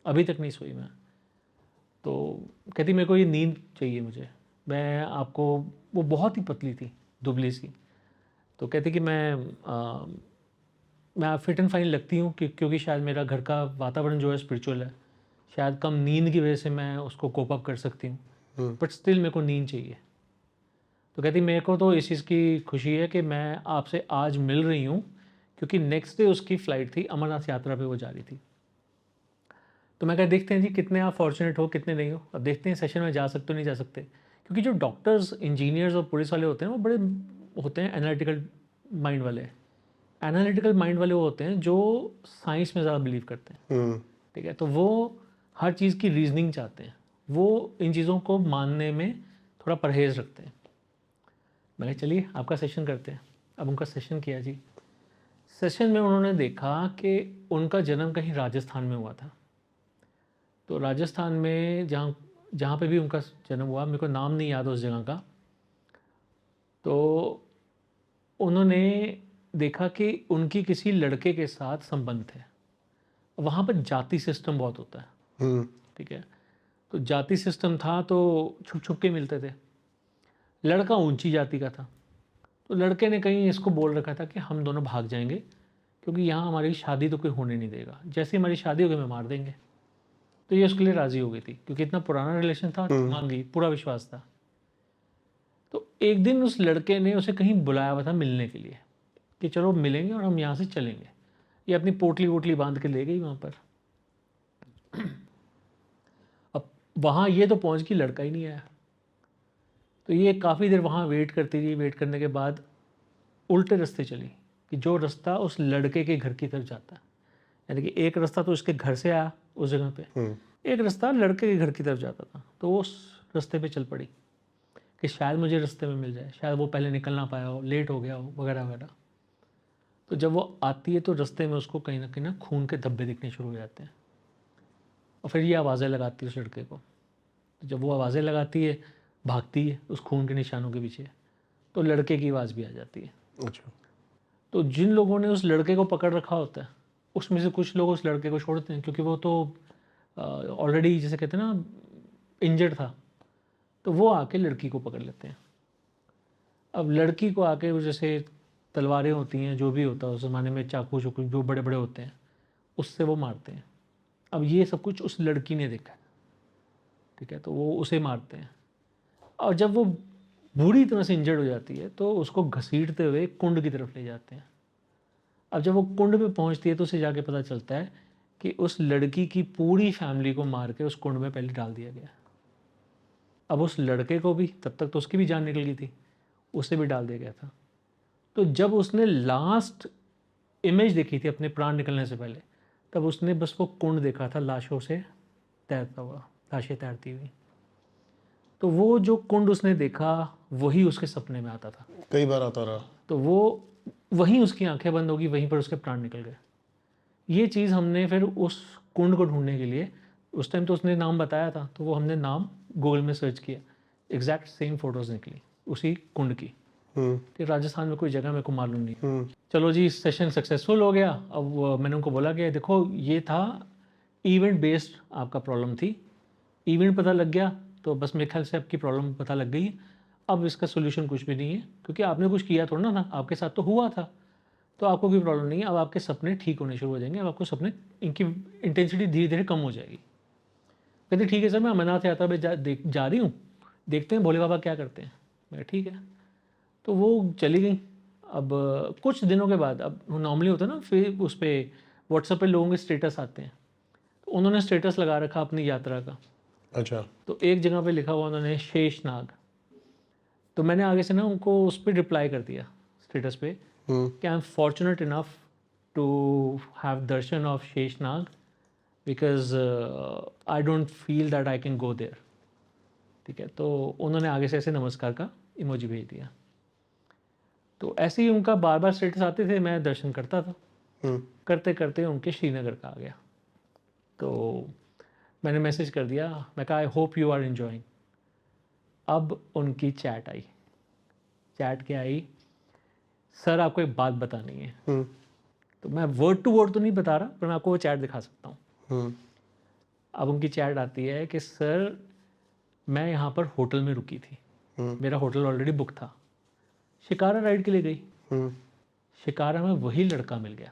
Speaker 1: अभी तक नहीं सोई मैं। तो कहती मेरे को ये नींद चाहिए मुझे, मैं आपको, वो बहुत ही पतली थी, दुबली सी। तो कहती कि मैं फिट एंड फाइन लगती हूँ क्योंकि शायद मेरा घर का वातावरण जो है स्पिरिचुअल है, शायद कम नींद की वजह से मैं उसको कोप अप कर सकती हूँ, बट स्टिल मेरे को नींद चाहिए। तो कहती मेरे को तो इस चीज़ की खुशी है कि मैं आपसे आज मिल रही हूँ, क्योंकि नेक्स्ट डे उसकी फ़्लाइट थी, अमरनाथ यात्रा पे वो जा रही थी। तो मैं कहा देखते हैं जी कितने आप फॉर्चुनेट हो कितने नहीं हो, अब देखते हैं सेशन में जा सकते हो नहीं जा सकते, क्योंकि जो डॉक्टर्स, इंजीनियर्स और पुलिस वाले होते हैं वो बड़े होते हैं एनालिटिकल माइंड वाले। एनालिटिकल माइंड वाले वो होते हैं जो साइंस में ज़्यादा बिलीव करते हैं, ठीक है। तो वो हर चीज़ की रीजनिंग चाहते हैं, वो इन चीज़ों को मानने में थोड़ा परहेज़ रखते हैं। मैंने चलिए आपका सेशन करते हैं। अब उनका सेशन किया जी। सेशन में उन्होंने देखा कि उनका जन्म कहीं राजस्थान में हुआ था। तो राजस्थान में जहाँ जहाँ पे भी उनका जन्म हुआ, मेरे को नाम नहीं याद उस जगह का, तो उन्होंने देखा कि उनकी किसी लड़के के साथ संबंध थे। वहाँ पर जाति सिस्टम बहुत होता है, ठीक है। तो जाति सिस्टम था तो छुप छुप के मिलते थे। लड़का ऊंची जाति का था, तो लड़के ने कहीं इसको बोल रखा था कि हम दोनों भाग जाएंगे क्योंकि यहाँ हमारी शादी तो कोई होने नहीं देगा, जैसे हमारी शादी होगी मैं मार देंगे। तो ये उसके लिए राज़ी हो गई थी क्योंकि इतना पुराना रिलेशन था, मान गई, पूरा विश्वास था। तो एक दिन उस लड़के ने उसे कहीं बुलाया हुआ था मिलने के लिए कि चलो मिलेंगे और हम यहाँ से चलेंगे। ये अपनी पोटली वोटली बांध के ले गई वहाँ पर। अब वहाँ ये तो पहुँच गई, लड़का ही नहीं आया। तो ये काफ़ी देर वहाँ वेट करती रही। वेट करने के बाद उल्टे रास्ते चली कि जो रास्ता उस लड़के के घर की तरफ जाता है, यानी कि एक रास्ता तो उसके घर से आया उस जगह पे, एक रास्ता लड़के के घर की तरफ जाता था। तो वो उस रास्ते पे चल पड़ी कि शायद मुझे रास्ते में मिल जाए, शायद वो पहले निकल ना पाया हो, लेट हो गया हो, वगैरह वगैरह। तो जब वो आती है तो रास्ते में उसको कहीं ना खून के धब्बे दिखने शुरू हो जाते हैं और फिर ये आवाज़ें लगाती है उस लड़के को। तो जब वो आवाज़ें लगाती है, भागती है उस खून के निशानों के पीछे, तो लड़के की आवाज़ भी आ जाती है।
Speaker 2: अच्छा।
Speaker 1: तो जिन लोगों ने उस लड़के को पकड़ रखा होता है उसमें से कुछ लोग उस लड़के को छोड़ते हैं क्योंकि वो तो ऑलरेडी जैसे कहते हैं ना इंजर्ड था। तो वो आके लड़की को पकड़ लेते हैं। अब लड़की को आके वो जैसे तलवारें होती हैं, जो भी होता है उस ज़माने में, चाकू चुकू जो बड़े बड़े होते हैं, उससे वो मारते हैं। अब ये सब कुछ उस लड़की ने देखा है, ठीक है। तो वो उसे मारते हैं और जब वो बुरी तरह से इंजर्ड हो जाती है तो उसको घसीटते हुए कुंड की तरफ ले जाते हैं। अब जब वो कुंड पे पहुंचती है तो उसे जाके पता चलता है कि उस लड़की की पूरी फैमिली को मार के उस कुंड में पहले डाल दिया गया। अब उस लड़के को भी, तब तक तो उसकी भी जान निकल गई थी, उसे भी डाल दिया गया था। तो जब उसने लास्ट इमेज देखी थी अपने प्राण निकलने से पहले, तब उसने बस वो कुंड देखा था लाशों से तैरता हुआ, लाशें तैरती हुई। तो वो जो कुंड उसने देखा वही उसके सपने में आता था,
Speaker 2: कई बार आता रहा।
Speaker 1: तो वो वहीं उसकी आंखें बंद होगी, वहीं पर उसके प्राण निकल गए। ये चीज़ हमने फिर उस कुंड को ढूंढने के लिए, उस टाइम तो उसने नाम बताया था, तो वो हमने नाम गूगल में सर्च किया, एग्जैक्ट सेम फोटोज़ निकली उसी कुंड की। कि राजस्थान में कोई जगह मेरे को मालूम नहीं। चलो जी, सेशन सक्सेसफुल हो गया। अब मैंने उनको बोला कि देखो ये था इवेंट बेस्ड, आपका प्रॉब्लम थी, इवेंट पता लग गया तो बस मेरे ख्याल से आपकी प्रॉब्लम पता लग गई। अब इसका सोल्यूशन कुछ भी नहीं है क्योंकि आपने कुछ किया थोड़ा ना, आपके साथ तो हुआ था, तो आपको कोई प्रॉब्लम नहीं है। अब आपके सपने ठीक होने शुरू हो जाएंगे, अब आपको सपने, इनकी इंटेंसिटी धीरे धीरे कम हो जाएगी। कहते ठीक है सर, मैं अमरनाथ यात्रा पे जा रही हूँ, देखते हैं भोले बाबा क्या करते हैं। मैं ठीक है। तो वो चली गई। अब कुछ दिनों के बाद, अब नॉर्मली होता है ना फिर उस पर व्हाट्सएप पे लोगों के स्टेटस आते हैं, तो उन्होंने स्टेटस लगा रखा अपनी यात्रा का।
Speaker 2: अच्छा।
Speaker 1: तो एक जगह पे लिखा हुआ उन्होंने शेषनाग। तो मैंने आगे से ना उनको उस पर रिप्लाई कर दिया स्टेटस पे कि I am fortunate enough to have darshan of Sheshnag because I don't feel that I can go there, ठीक है। तो उन्होंने आगे से ऐसे नमस्कार का इमोजी भेज दिया। तो ऐसे ही उनका बार बार स्टेटस आते थे, मैं दर्शन करता था। करते करते उनके श्रीनगर का आ गया। तो मैंने मैसेज कर दिया, मैं कहा I hope you are enjoying. अब उनकी चैट आई। चैट क्या आई, सर आपको एक बात बतानी है। तो मैं वर्ड टू वर्ड तो नहीं बता रहा, पर मैं आपको वो चैट दिखा सकता हूँ। अब उनकी चैट आती है कि सर मैं यहाँ पर होटल में रुकी थी, मेरा होटल ऑलरेडी बुक था, शिकारा राइड के लिए गई, शिकारा में वही लड़का मिल गया,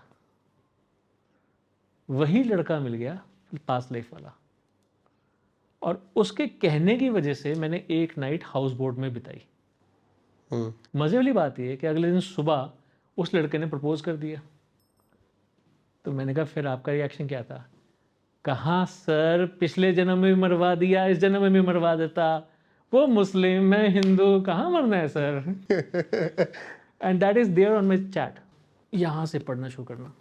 Speaker 1: वही लड़का मिल गया पास्ट लाइफ वाला, और उसके कहने की वजह से मैंने एक नाइट हाउस बोट में बिताई। मज़े वाली बात यह है कि अगले दिन सुबह उस लड़के ने प्रपोज कर दिया। तो मैंने कहा फिर आपका रिएक्शन क्या था? कहाँ सर, पिछले जन्म में भी मरवा दिया, इस जन्म में भी मरवा देता, वो मुस्लिम मैं हिंदू, कहाँ मरना है sir. And that is there on my chat. यहाँ से पढ़ना शुरू करना।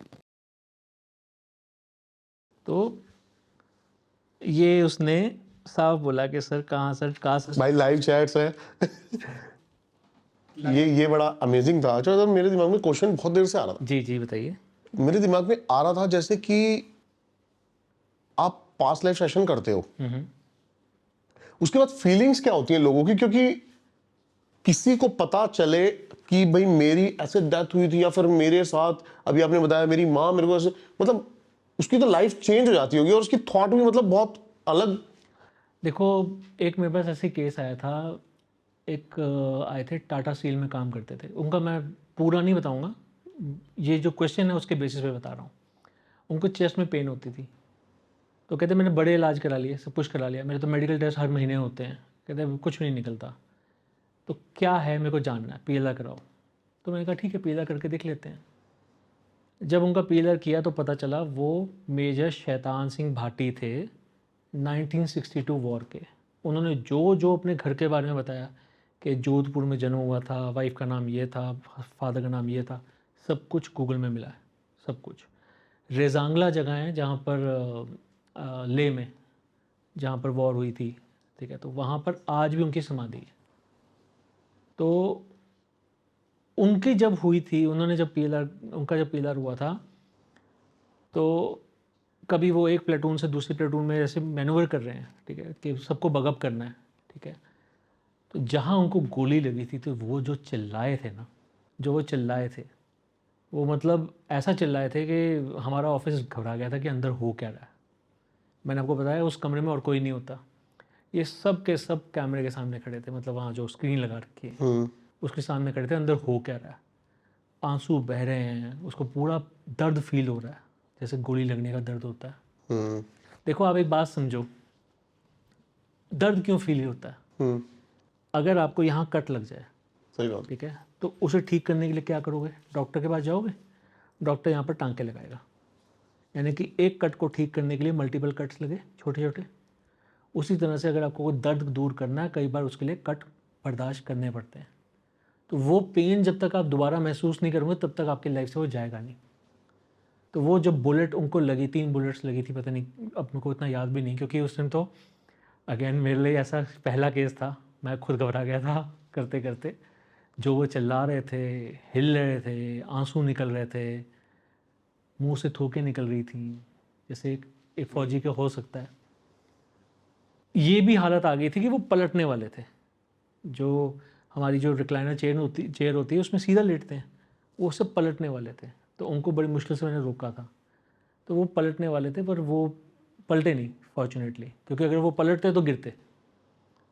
Speaker 1: तो ये उसने साफ बोला कि सर कहाँ सर, कहाँ सर।
Speaker 2: भाई लाइव चैट्स है। ये बड़ा अमेजिंग था। अच्छा, मेरे दिमाग में क्वेश्चन बहुत देर से आ रहा था।
Speaker 1: जी जी बताइए।
Speaker 2: मेरे दिमाग में आ रहा था जैसे कि आप पास्ट लाइफ सेशन करते हो, उसके बाद फीलिंग्स क्या होती हैं लोगों की, क्योंकि किसी को पता चले कि भाई मेरी ऐसे डेथ हुई थी, या फिर मेरे साथ अभी आपने बताया मेरी माँ मेरे को ऐसे, मतलब उसकी तो लाइफ चेंज हो जाती होगी और उसकी थॉट भी मतलब बहुत अलग।
Speaker 1: देखो, एक मेरे पास ऐसे केस आया था, एक आए थे टाटा स्टील में काम करते थे, उनका मैं पूरा नहीं बताऊंगा, ये जो क्वेश्चन है उसके बेसिस पे बता रहा हूँ। उनको चेस्ट में पेन होती थी, तो कहते मैंने बड़े इलाज करा लिए, सब कुछ करा लिया, मेरे तो मेडिकल टेस्ट हर महीने होते हैं, कहते कुछ नहीं निकलता, तो क्या है मेरे को जानना है, पीएलआर कराओ। तो मैंने कहा ठीक है पीएलआर करके देख लेते हैं। जब उनका पीएलआर किया तो पता चला वो मेजर शैतान सिंह भाटी थे 1962 वॉर के। उन्होंने जो जो अपने घर के बारे में बताया कि जोधपुर में जन्म हुआ था, वाइफ का नाम ये था, फादर का नाम ये था, सब कुछ गूगल में मिला है, सब कुछ। रेजांगला जगह है जहाँ पर ले में जहाँ पर वॉर हुई थी, ठीक है, तो वहाँ पर आज भी उनकी समाधि है। तो उनकी जब हुई थी, उन्होंने जब पीएलआर, उनका जब पीएलआर हुआ था, तो कभी वो एक प्लेटून से दूसरी प्लेटून में ऐसे मैनूवर कर रहे हैं, ठीक है, कि सबको बगअप करना है, ठीक है। तो जहाँ उनको गोली लगी थी, तो वो जो चिल्लाए थे ना, जो वो चिल्लाए थे, वो मतलब ऐसा चिल्लाए थे कि हमारा ऑफिस घबरा गया था कि अंदर हो क्या रहा है। मैंने आपको बताया उस कमरे में और कोई नहीं होता, ये सब के सब कैमरे के सामने खड़े थे, मतलब वहाँ जो स्क्रीन लगा रखी है उसके सामने खड़े थे, अंदर हो क्या रहा है, आंसू बह रहे हैं, उसको पूरा दर्द फील हो रहा है जैसे गोली लगने का दर्द होता है। देखो आप एक बात समझो, दर्द क्यों फील होता है? अगर आपको यहाँ कट लग जाए,
Speaker 2: सही बात,
Speaker 1: ठीक है, तो उसे ठीक करने के लिए क्या करोगे? डॉक्टर के पास जाओगे, डॉक्टर यहाँ पर टांके लगाएगा, यानी कि एक कट को ठीक करने के लिए मल्टीपल कट्स लगे छोटे छोटे। उसी तरह से अगर आपको दर्द दूर करना है, कई बार उसके लिए कट बर्दाश्त करने पड़ते हैं। तो वो पेन जब तक आप दोबारा महसूस नहीं करोगे तब तक आपकी लाइफ से वो जाएगा नहीं। तो वो जब बुलेट उनको लगी, 3 बुलेट्स लगी थी, पता नहीं, अब मेरे को इतना याद भी नहीं, क्योंकि उस टाइम तो अगेन मेरे लिए ऐसा पहला केस था, मैं खुद घबरा गया था करते करते। जो वो चिल्ला रहे थे, हिल रहे थे, आंसू निकल रहे थे, मुंह से थूकें निकल रही थी, जैसे एक फौजी का हो सकता है। ये भी हालत आ गई थी कि वो पलटने वाले थे। जो हमारी जो रिक्लाइनर चेयर होती है उसमें सीधा लेटते हैं, वो सब पलटने वाले थे। तो उनको बड़ी मुश्किल से मैंने रोका था। तो वो पलटने वाले थे, पर वो पलटे नहीं फॉर्चुनेटली, क्योंकि अगर वो पलटते तो गिरते,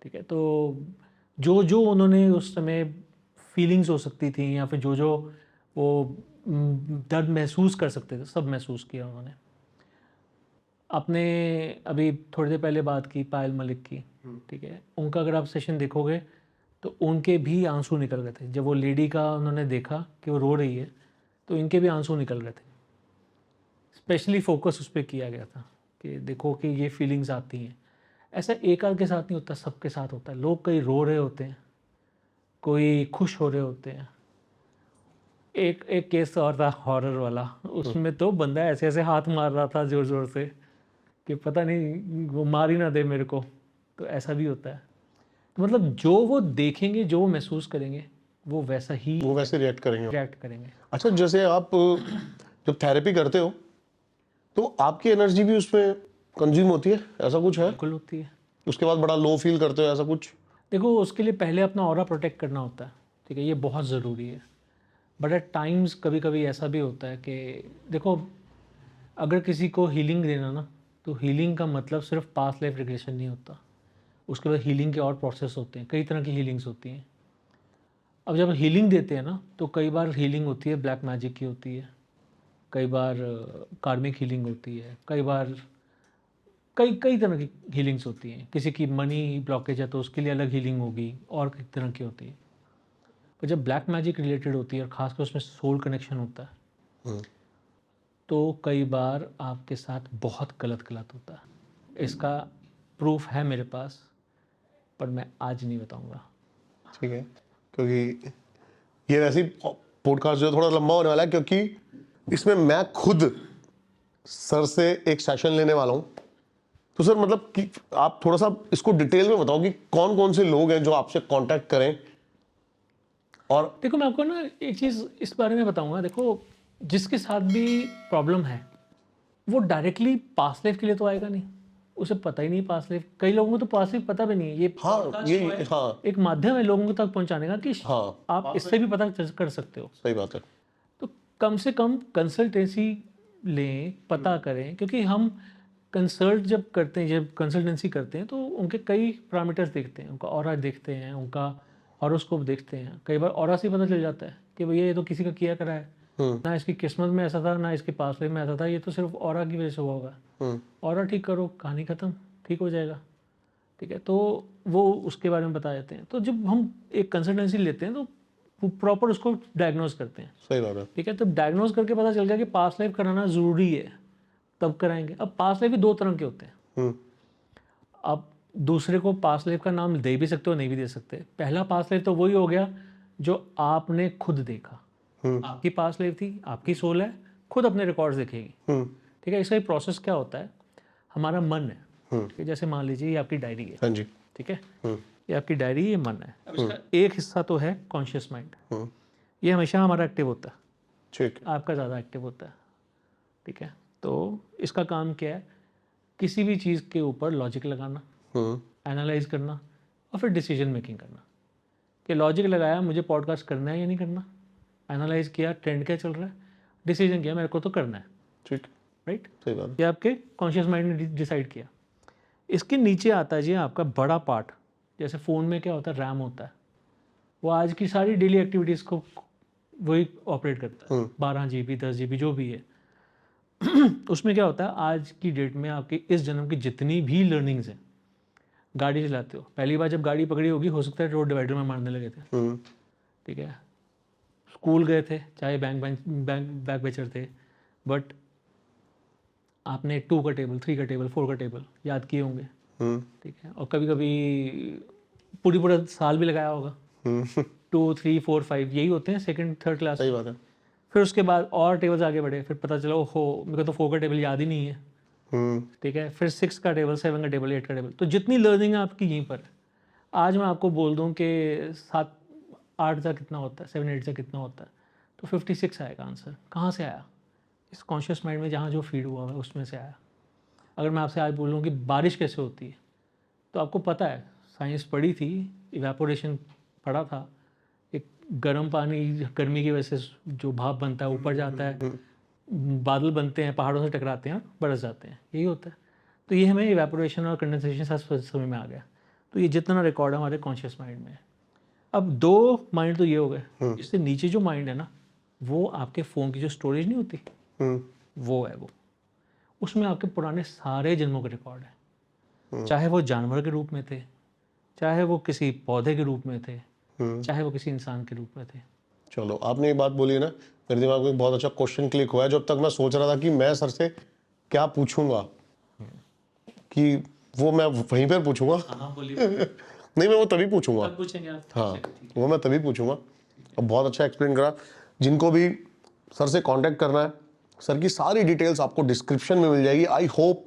Speaker 1: ठीक है। तो जो जो उन्होंने उस समय फीलिंग्स हो सकती थी, या फिर जो जो वो दर्द महसूस कर सकते थे, सब महसूस किया उन्होंने। आपने अभी थोड़ी देर पहले बात की पायल मलिक की, ठीक है, उनका अगर आप सेशन देखोगे तो उनके भी आंसू निकल रहे थे। जब वो लेडी का उन्होंने देखा कि वो रो रही है, तो इनके भी आंसू निकल रहे थे। स्पेशली फोकस उस पर किया गया था कि देखो कि ये फीलिंग्स आती हैं। ऐसा एक आध के साथ नहीं होता, सबके साथ होता है। लोग कई रो रहे होते हैं, कोई खुश हो रहे होते हैं। एक केस और था हॉरर वाला, उसमें तो बंदा ऐसे ऐसे हाथ मार रहा था ज़ोर ज़ोर से कि पता नहीं वो मार ही ना दे मेरे को। तो ऐसा भी होता है। तो मतलब जो वो देखेंगे, जो वो महसूस करेंगे, वो वैसा ही
Speaker 2: वो वैसे रिएक्ट
Speaker 1: करेंगे।
Speaker 2: अच्छा, जैसे आप जब थेरेपी करते हो तो आपकी एनर्जी भी उसमें कंज्यूम होती है, ऐसा कुछ है?
Speaker 1: बिल्कुल होती है।
Speaker 2: उसके बाद बड़ा लो फील करते हो, ऐसा कुछ?
Speaker 1: देखो उसके लिए पहले अपना ऑरा प्रोटेक्ट करना होता है, ठीक है, ये बहुत ज़रूरी है। बट एट टाइम्स कभी कभी ऐसा भी होता है कि देखो, अगर किसी को हीलिंग देना ना, तो हीलिंग का मतलब सिर्फ पास्ट लाइफ रिग्रेशन नहीं होता। उसके बाद हीलिंग के और प्रोसेस होते हैं, कई तरह की हीलिंग्स होती हैं। अब जब हीलिंग देते हैं ना, तो कई बार हीलिंग होती है ब्लैक मैजिक की होती है, कई बार कार्मिक हीलिंग होती है, कई बार कई कई तरह की हीलिंग्स होती हैं। किसी की मनी ब्लॉकेज है तो उसके लिए अलग हीलिंग होगी, और कई तरह की होती है। पर जब ब्लैक मैजिक रिलेटेड होती है और ख़ासकर उसमें सोल कनेक्शन होता है, तो कई बार आपके साथ बहुत गलत होता है। इसका प्रूफ है मेरे पास, पर मैं आज नहीं बताऊंगा।
Speaker 2: ठीक है, क्योंकि ये वैसे पॉडकास्ट जो थोड़ा लंबा होने वाला है, क्योंकि इसमें मैं खुद सर से एक सेशन लेने वाला हूँ। तो सर मतलब कि आप थोड़ा सा इसको डिटेल में बताओ कि कौन कौन से लोग हैं जो आपसे कांटेक्ट करें। और
Speaker 1: देखो मैं आपको ना एक चीज़ इस बारे में बताऊंगा। देखो, जिसके साथ भी प्रॉब्लम है वो डायरेक्टली पास्ट लाइफ के लिए तो आएगा नहीं, उसे पता ही नहीं पास्ट लाइफ। कई लोगों को तो पास्ट लाइफ पता भी नहीं है। ये
Speaker 2: हाँ,
Speaker 1: podcast
Speaker 2: ये
Speaker 1: जो है,
Speaker 2: हाँ
Speaker 1: एक माध्यम है लोगों तक पहुंचाने का कि
Speaker 2: हाँ,
Speaker 1: आप इससे भी पता कर सकते हो।
Speaker 2: सही बात है।
Speaker 1: तो कम से कम कंसल्टेंसी लें, पता करें, क्योंकि हम कंसल्ट जब करते हैं, जब कंसल्टेंसी करते हैं, तो उनके कई पैरामीटर्स देखते हैं, उनका ऑरा देखते हैं, उनका हॉरोस्कोप देखते हैं। कई बार ऑरा से पता चल जाता है कि भैया ये तो किसी का किया करा है, ना इसकी किस्मत में ऐसा था, ना इसके पास लाइफ में ऐसा था, ये तो सिर्फ ऑरा की वजह से हुआ होगा। ऑरा ठीक करो, कहानी ख़त्म, ठीक हो जाएगा। ठीक है, तो वो उसके बारे में बता देते हैं। तो जब हम एक कंसल्टेंसी लेते हैं तो प्रॉपर उसको डायग्नोज करते हैं।
Speaker 2: सही बात है।
Speaker 1: ठीक है, तो डायग्नोज करके पता चल गया कि पास्ट लाइफ कराना ज़रूरी है, तब कराएंगे। अब पास्ट लाइफ भी दो तरह के होते हैं। अब दूसरे को पास्ट लाइफ का नाम दे भी सकते हो, नहीं भी दे सकते। पहला पास्ट लाइफ तो वही हो गया जो आपने खुद देखा। आपकी पास्ट लाइफ थी, आपकी सोल है, खुद अपने रिकॉर्ड्स देखेगी। ठीक है, इसका प्रोसेस क्या होता है, हमारा मन है। ठीक है, जैसे मान लीजिए ये आपकी डायरी है।
Speaker 2: हाँ जी।
Speaker 1: ठीक है, ये आपकी डायरी, ये मन है। अब इसका एक हिस्सा तो है कॉन्शियस माइंड, ये हमेशा हमारा एक्टिव होता है,
Speaker 2: ठीक।
Speaker 1: आपका ज़्यादा एक्टिव होता है। ठीक है, तो इसका काम क्या है, किसी भी चीज़ के ऊपर लॉजिक लगाना, एनालाइज करना, और फिर डिसीजन मेकिंग करना। कि लॉजिक लगाया, मुझे पॉडकास्ट करना है या नहीं करना, एनालाइज किया ट्रेंड क्या चल रहा है, डिसीजन किया मेरे को तो करना है।
Speaker 2: ठीक,
Speaker 1: राइट,
Speaker 2: सही बात।
Speaker 1: ये आपके कॉन्शियस माइंड ने डिसाइड किया। इसके नीचे आता है जी आपका बड़ा पार्ट। जैसे फ़ोन में क्या होता है, रैम होता है, वो आज की सारी डेली एक्टिविटीज़ को वही ऑपरेट करता है। 12 GB 10 GB जो भी है उसमें क्या होता है, आज की डेट में आपकी इस जन्म की जितनी भी लर्निंग्स हैं, गाड़ी चलाते हो, पहली बार जब गाड़ी पकड़ी होगी, हो सकता है रोड डिवाइडर में मारने लगे थे। ठीक है, स्कूल गए थे, चाहे बैक बेंचर थे, बट आपने 2 का टेबल, 3 का टेबल, 4 का टेबल याद किए होंगे। ठीक है, और कभी कभी पूरा साल भी लगाया होगा। 2 3 4 5 यही होते हैं सेकंड थर्ड क्लास।
Speaker 2: सही बात है।
Speaker 1: फिर उसके बाद और टेबल्स आगे बढ़े, फिर पता चला ओहो मेरे को तो 4 का टेबल याद ही नहीं है। ठीक है, फिर 6 का टेबल, 7 का टेबल, 8 का टेबल। तो जितनी लर्निंग है आपकी यहीं पर है। आज मैं आपको बोल दूं कि 7 8 से कितना होता है, 7 8 से कितना होता है, तो 56 आएगा आंसर। कहाँ से आया, इस कॉन्शियस माइंड में जहाँ जो फीड हुआ है उसमें से आया। अगर मैं आपसे आज बोलूँ कि बारिश कैसे होती है, तो आपको पता है, साइंस पढ़ी थी, इवेपोरेशन पढ़ा था। एक गर्म पानी गर्मी की वजह से जो भाप बनता है ऊपर जाता है, बादल बनते हैं, पहाड़ों से टकराते हैं, बरस जाते हैं, यही होता है। तो ये हमें इवेपोरेशन और कंडेंसेशन सब समझ में आ गया। तो ये जितना रिकॉर्ड है हमारे कॉन्शियस माइंड में है। अब 2 माइंड तो ये हो गए, इससे नीचे जो माइंड है ना, वो आपके फ़ोन की जो स्टोरेज नहीं होती, वो है। वो उसमें आपके पुराने सारे जन्मों के रिकॉर्ड है। चाहे वो जानवर के रूप में थे, चाहे वो किसी पौधे के रूप में थे, चाहे वो किसी इंसान के रूप में थे।
Speaker 2: चलो, आपने ये बात बोली ना, मेरे दिमाग में बहुत अच्छा क्वेश्चन क्लिक हुआ है। जब तक मैं सोच रहा था कि मैं सर से क्या पूछूंगा, कि वो मैं वहीं पर पूछूंगा।
Speaker 1: हाँ बोलिए।
Speaker 2: नहीं, मैं वो तभी पूछूंगा।
Speaker 1: तब पूछेंगे आप।
Speaker 2: हाँ, वो मैं तभी पूछूंगा। अब बहुत अच्छा एक्सप्लेन करा। जिनको भी सर से कांटेक्ट करना है, सर की सारी डिटेल्स आपको डिस्क्रिप्शन में मिल जाएगी। आई होप,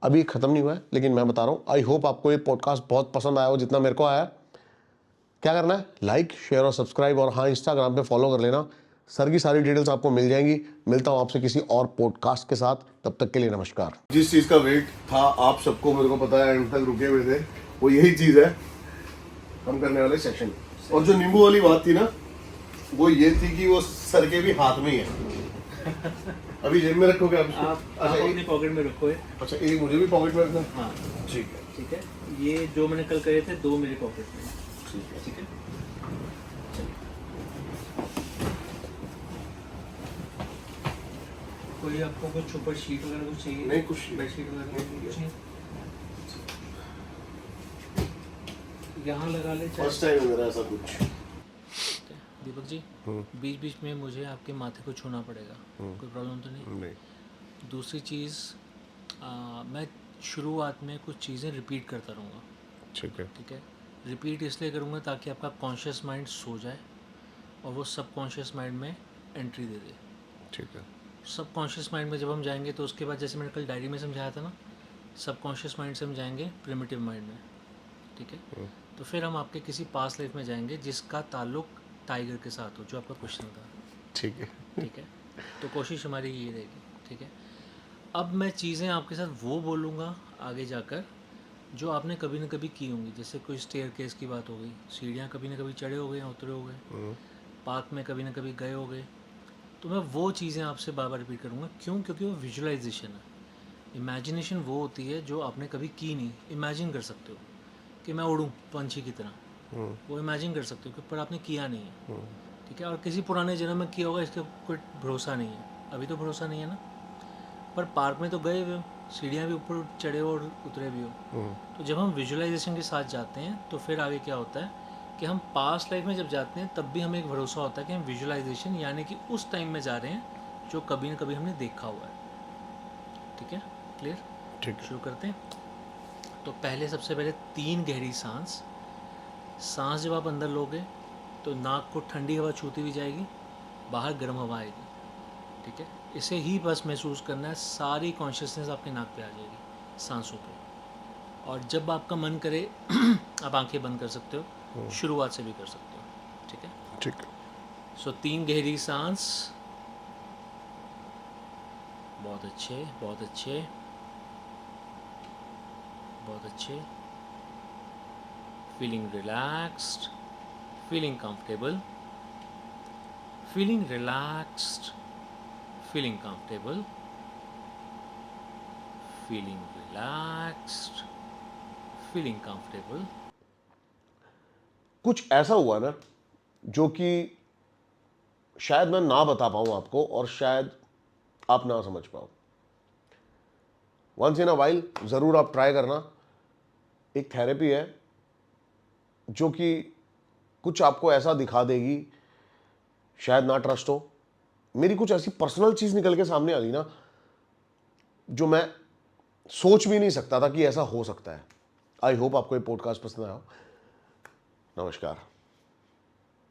Speaker 2: अभी ख़त्म नहीं हुआ है लेकिन मैं बता रहा हूँ, आई होप आपको ये पॉडकास्ट बहुत पसंद आया हो जितना मेरे को आया। क्या करना है, लाइक शेयर और सब्सक्राइब, और हाँ, इंस्टाग्राम पे फॉलो कर लेना। सर की सारी डिटेल्स आपको मिल जाएंगी। मिलता हूं आपसे किसी और पॉडकास्ट के साथ, तब तक के लिए नमस्कार। जिस चीज़ का वेट था आप सबको, मेरे को पता है, एंड तक रुके हुए थे, वो यही चीज़ है, हम करने वाले सेशन। और जो नींबू वाली बात थी ना, वो ये थी कि वो सर के भी हाथ में ही है। अभी जेब में रखोगे आप?
Speaker 1: आप
Speaker 2: अच्छा,
Speaker 1: अपनी पॉकेट में रखो।
Speaker 2: अच्छा, एक मुझे भी पॉकेट में रखना।
Speaker 1: हाँ
Speaker 2: ठीक है,
Speaker 1: ठीक है। ये जो मैंने कल करे थे 2 मेरी पॉकेट में।
Speaker 2: ठीक है।
Speaker 1: ठीक है, कोई आपको कुछ ऊपर शीट वगैरह कुछ चाहिए?
Speaker 2: नहीं, कुछ नहीं।
Speaker 1: बेड शीट वगैरह कुछ नहीं। यहाँ लगा ले चाहे।
Speaker 2: फर्स्ट टाइम है मेरा ऐसा कुछ।
Speaker 1: दीपक जी, बीच बीच में मुझे आपके माथे को छूना पड़ेगा, कोई प्रॉब्लम तो नहीं?
Speaker 2: नहीं।
Speaker 1: दूसरी चीज़, मैं शुरुआत में कुछ चीज़ें रिपीट करता रहूँगा।
Speaker 2: ठीक है।
Speaker 1: ठीक है, रिपीट इसलिए करूँगा ताकि आपका कॉन्शियस माइंड सो जाए और वो सब कॉन्शियस माइंड में एंट्री दे दे।
Speaker 2: ठीक है।
Speaker 1: सब कॉन्शियस माइंड में जब हम जाएंगे तो उसके बाद, जैसे मैंने कल डायरी में समझाया था ना, सब कॉन्शियस माइंड से हम जाएंगे प्रिमिटिव माइंड में। ठीक है, तो फिर हम आपके किसी पास्ट लाइफ में जाएंगे जिसका ताल्लुक टाइगर के साथ हो, जो आपका क्वेश्चन था।
Speaker 2: ठीक है।
Speaker 1: ठीक है, तो कोशिश हमारी ये रहेगी। ठीक है, अब मैं चीज़ें आपके साथ वो बोलूँगा आगे जाकर जो आपने कभी ना कभी की होंगी। जैसे कोई स्टेयर केस की बात हो गई, सीढ़ियाँ कभी ना कभी चढ़े हो गए या उतरे हो गए, पार्क में कभी ना कभी गए हो गए, तो मैं वो चीज़ें आपसे बार बार रिपीट करूँगा। क्यों? क्योंकि वो विजुअलाइजेशन है। इमेजिनेशन वो होती है जो आपने कभी की नहीं। इमेजिन कर सकते हो कि मैं उड़ूँ पंछी की तरह, वो इमेजिन कर सकते हो, पर आपने किया नहीं है। ठीक है, और किसी पुराने जन्म में किया होगा, इसका कोई भरोसा नहीं है। अभी तो भरोसा नहीं है ना, पर पार्क में तो गए हुए हो, सीढ़ियाँ भी ऊपर चढ़े हो और उतरे भी हो। तो जब हम विजुअलाइजेशन के साथ जाते हैं तो फिर आगे क्या होता है कि हम पास्ट लाइफ में जब जाते हैं तब भी हमें एक भरोसा होता है कि हम विजुअलाइजेशन यानी कि उस टाइम में जा रहे हैं जो कभी न कभी हमने देखा हुआ है। ठीक है, क्लियर?
Speaker 2: ठीक है।
Speaker 1: शुरू करते हैं। तो पहले, सबसे पहले 3 गहरी सांस। सांस जब आप अंदर लोगे तो नाक को ठंडी हवा छूती हुई जाएगी, बाहर गर्म हवा आएगी। ठीक है, इसे ही बस महसूस करना है, सारी कॉन्शियसनेस आपके नाक पे आ जाएगी सांसों पे। और जब आपका मन करे आप आंखें बंद कर सकते हो, शुरुआत से भी कर सकते हो। ठीक है,
Speaker 2: ठीक है।
Speaker 1: सो 3 गहरी सांस। बहुत अच्छे, बहुत अच्छे, बहुत अच्छे। Feeling relaxed, feeling comfortable, feeling relaxed, feeling comfortable, feeling relaxed, feeling comfortable.
Speaker 2: कुछ ऐसा हुआ ना जो कि शायद मैं ना बता पाऊं आपको और शायद आप ना समझ पाओ। वंस इन अ वाइल जरूर आप ट्राई करना। एक थेरेपी है जो कि कुछ आपको ऐसा दिखा देगी, शायद ना ट्रस्ट हो। मेरी कुछ ऐसी पर्सनल चीज निकल के सामने आ गई ना जो मैं सोच भी नहीं सकता था कि ऐसा हो सकता है। आई होप आपको ये पॉडकास्ट पसंद आया हो। नमस्कार।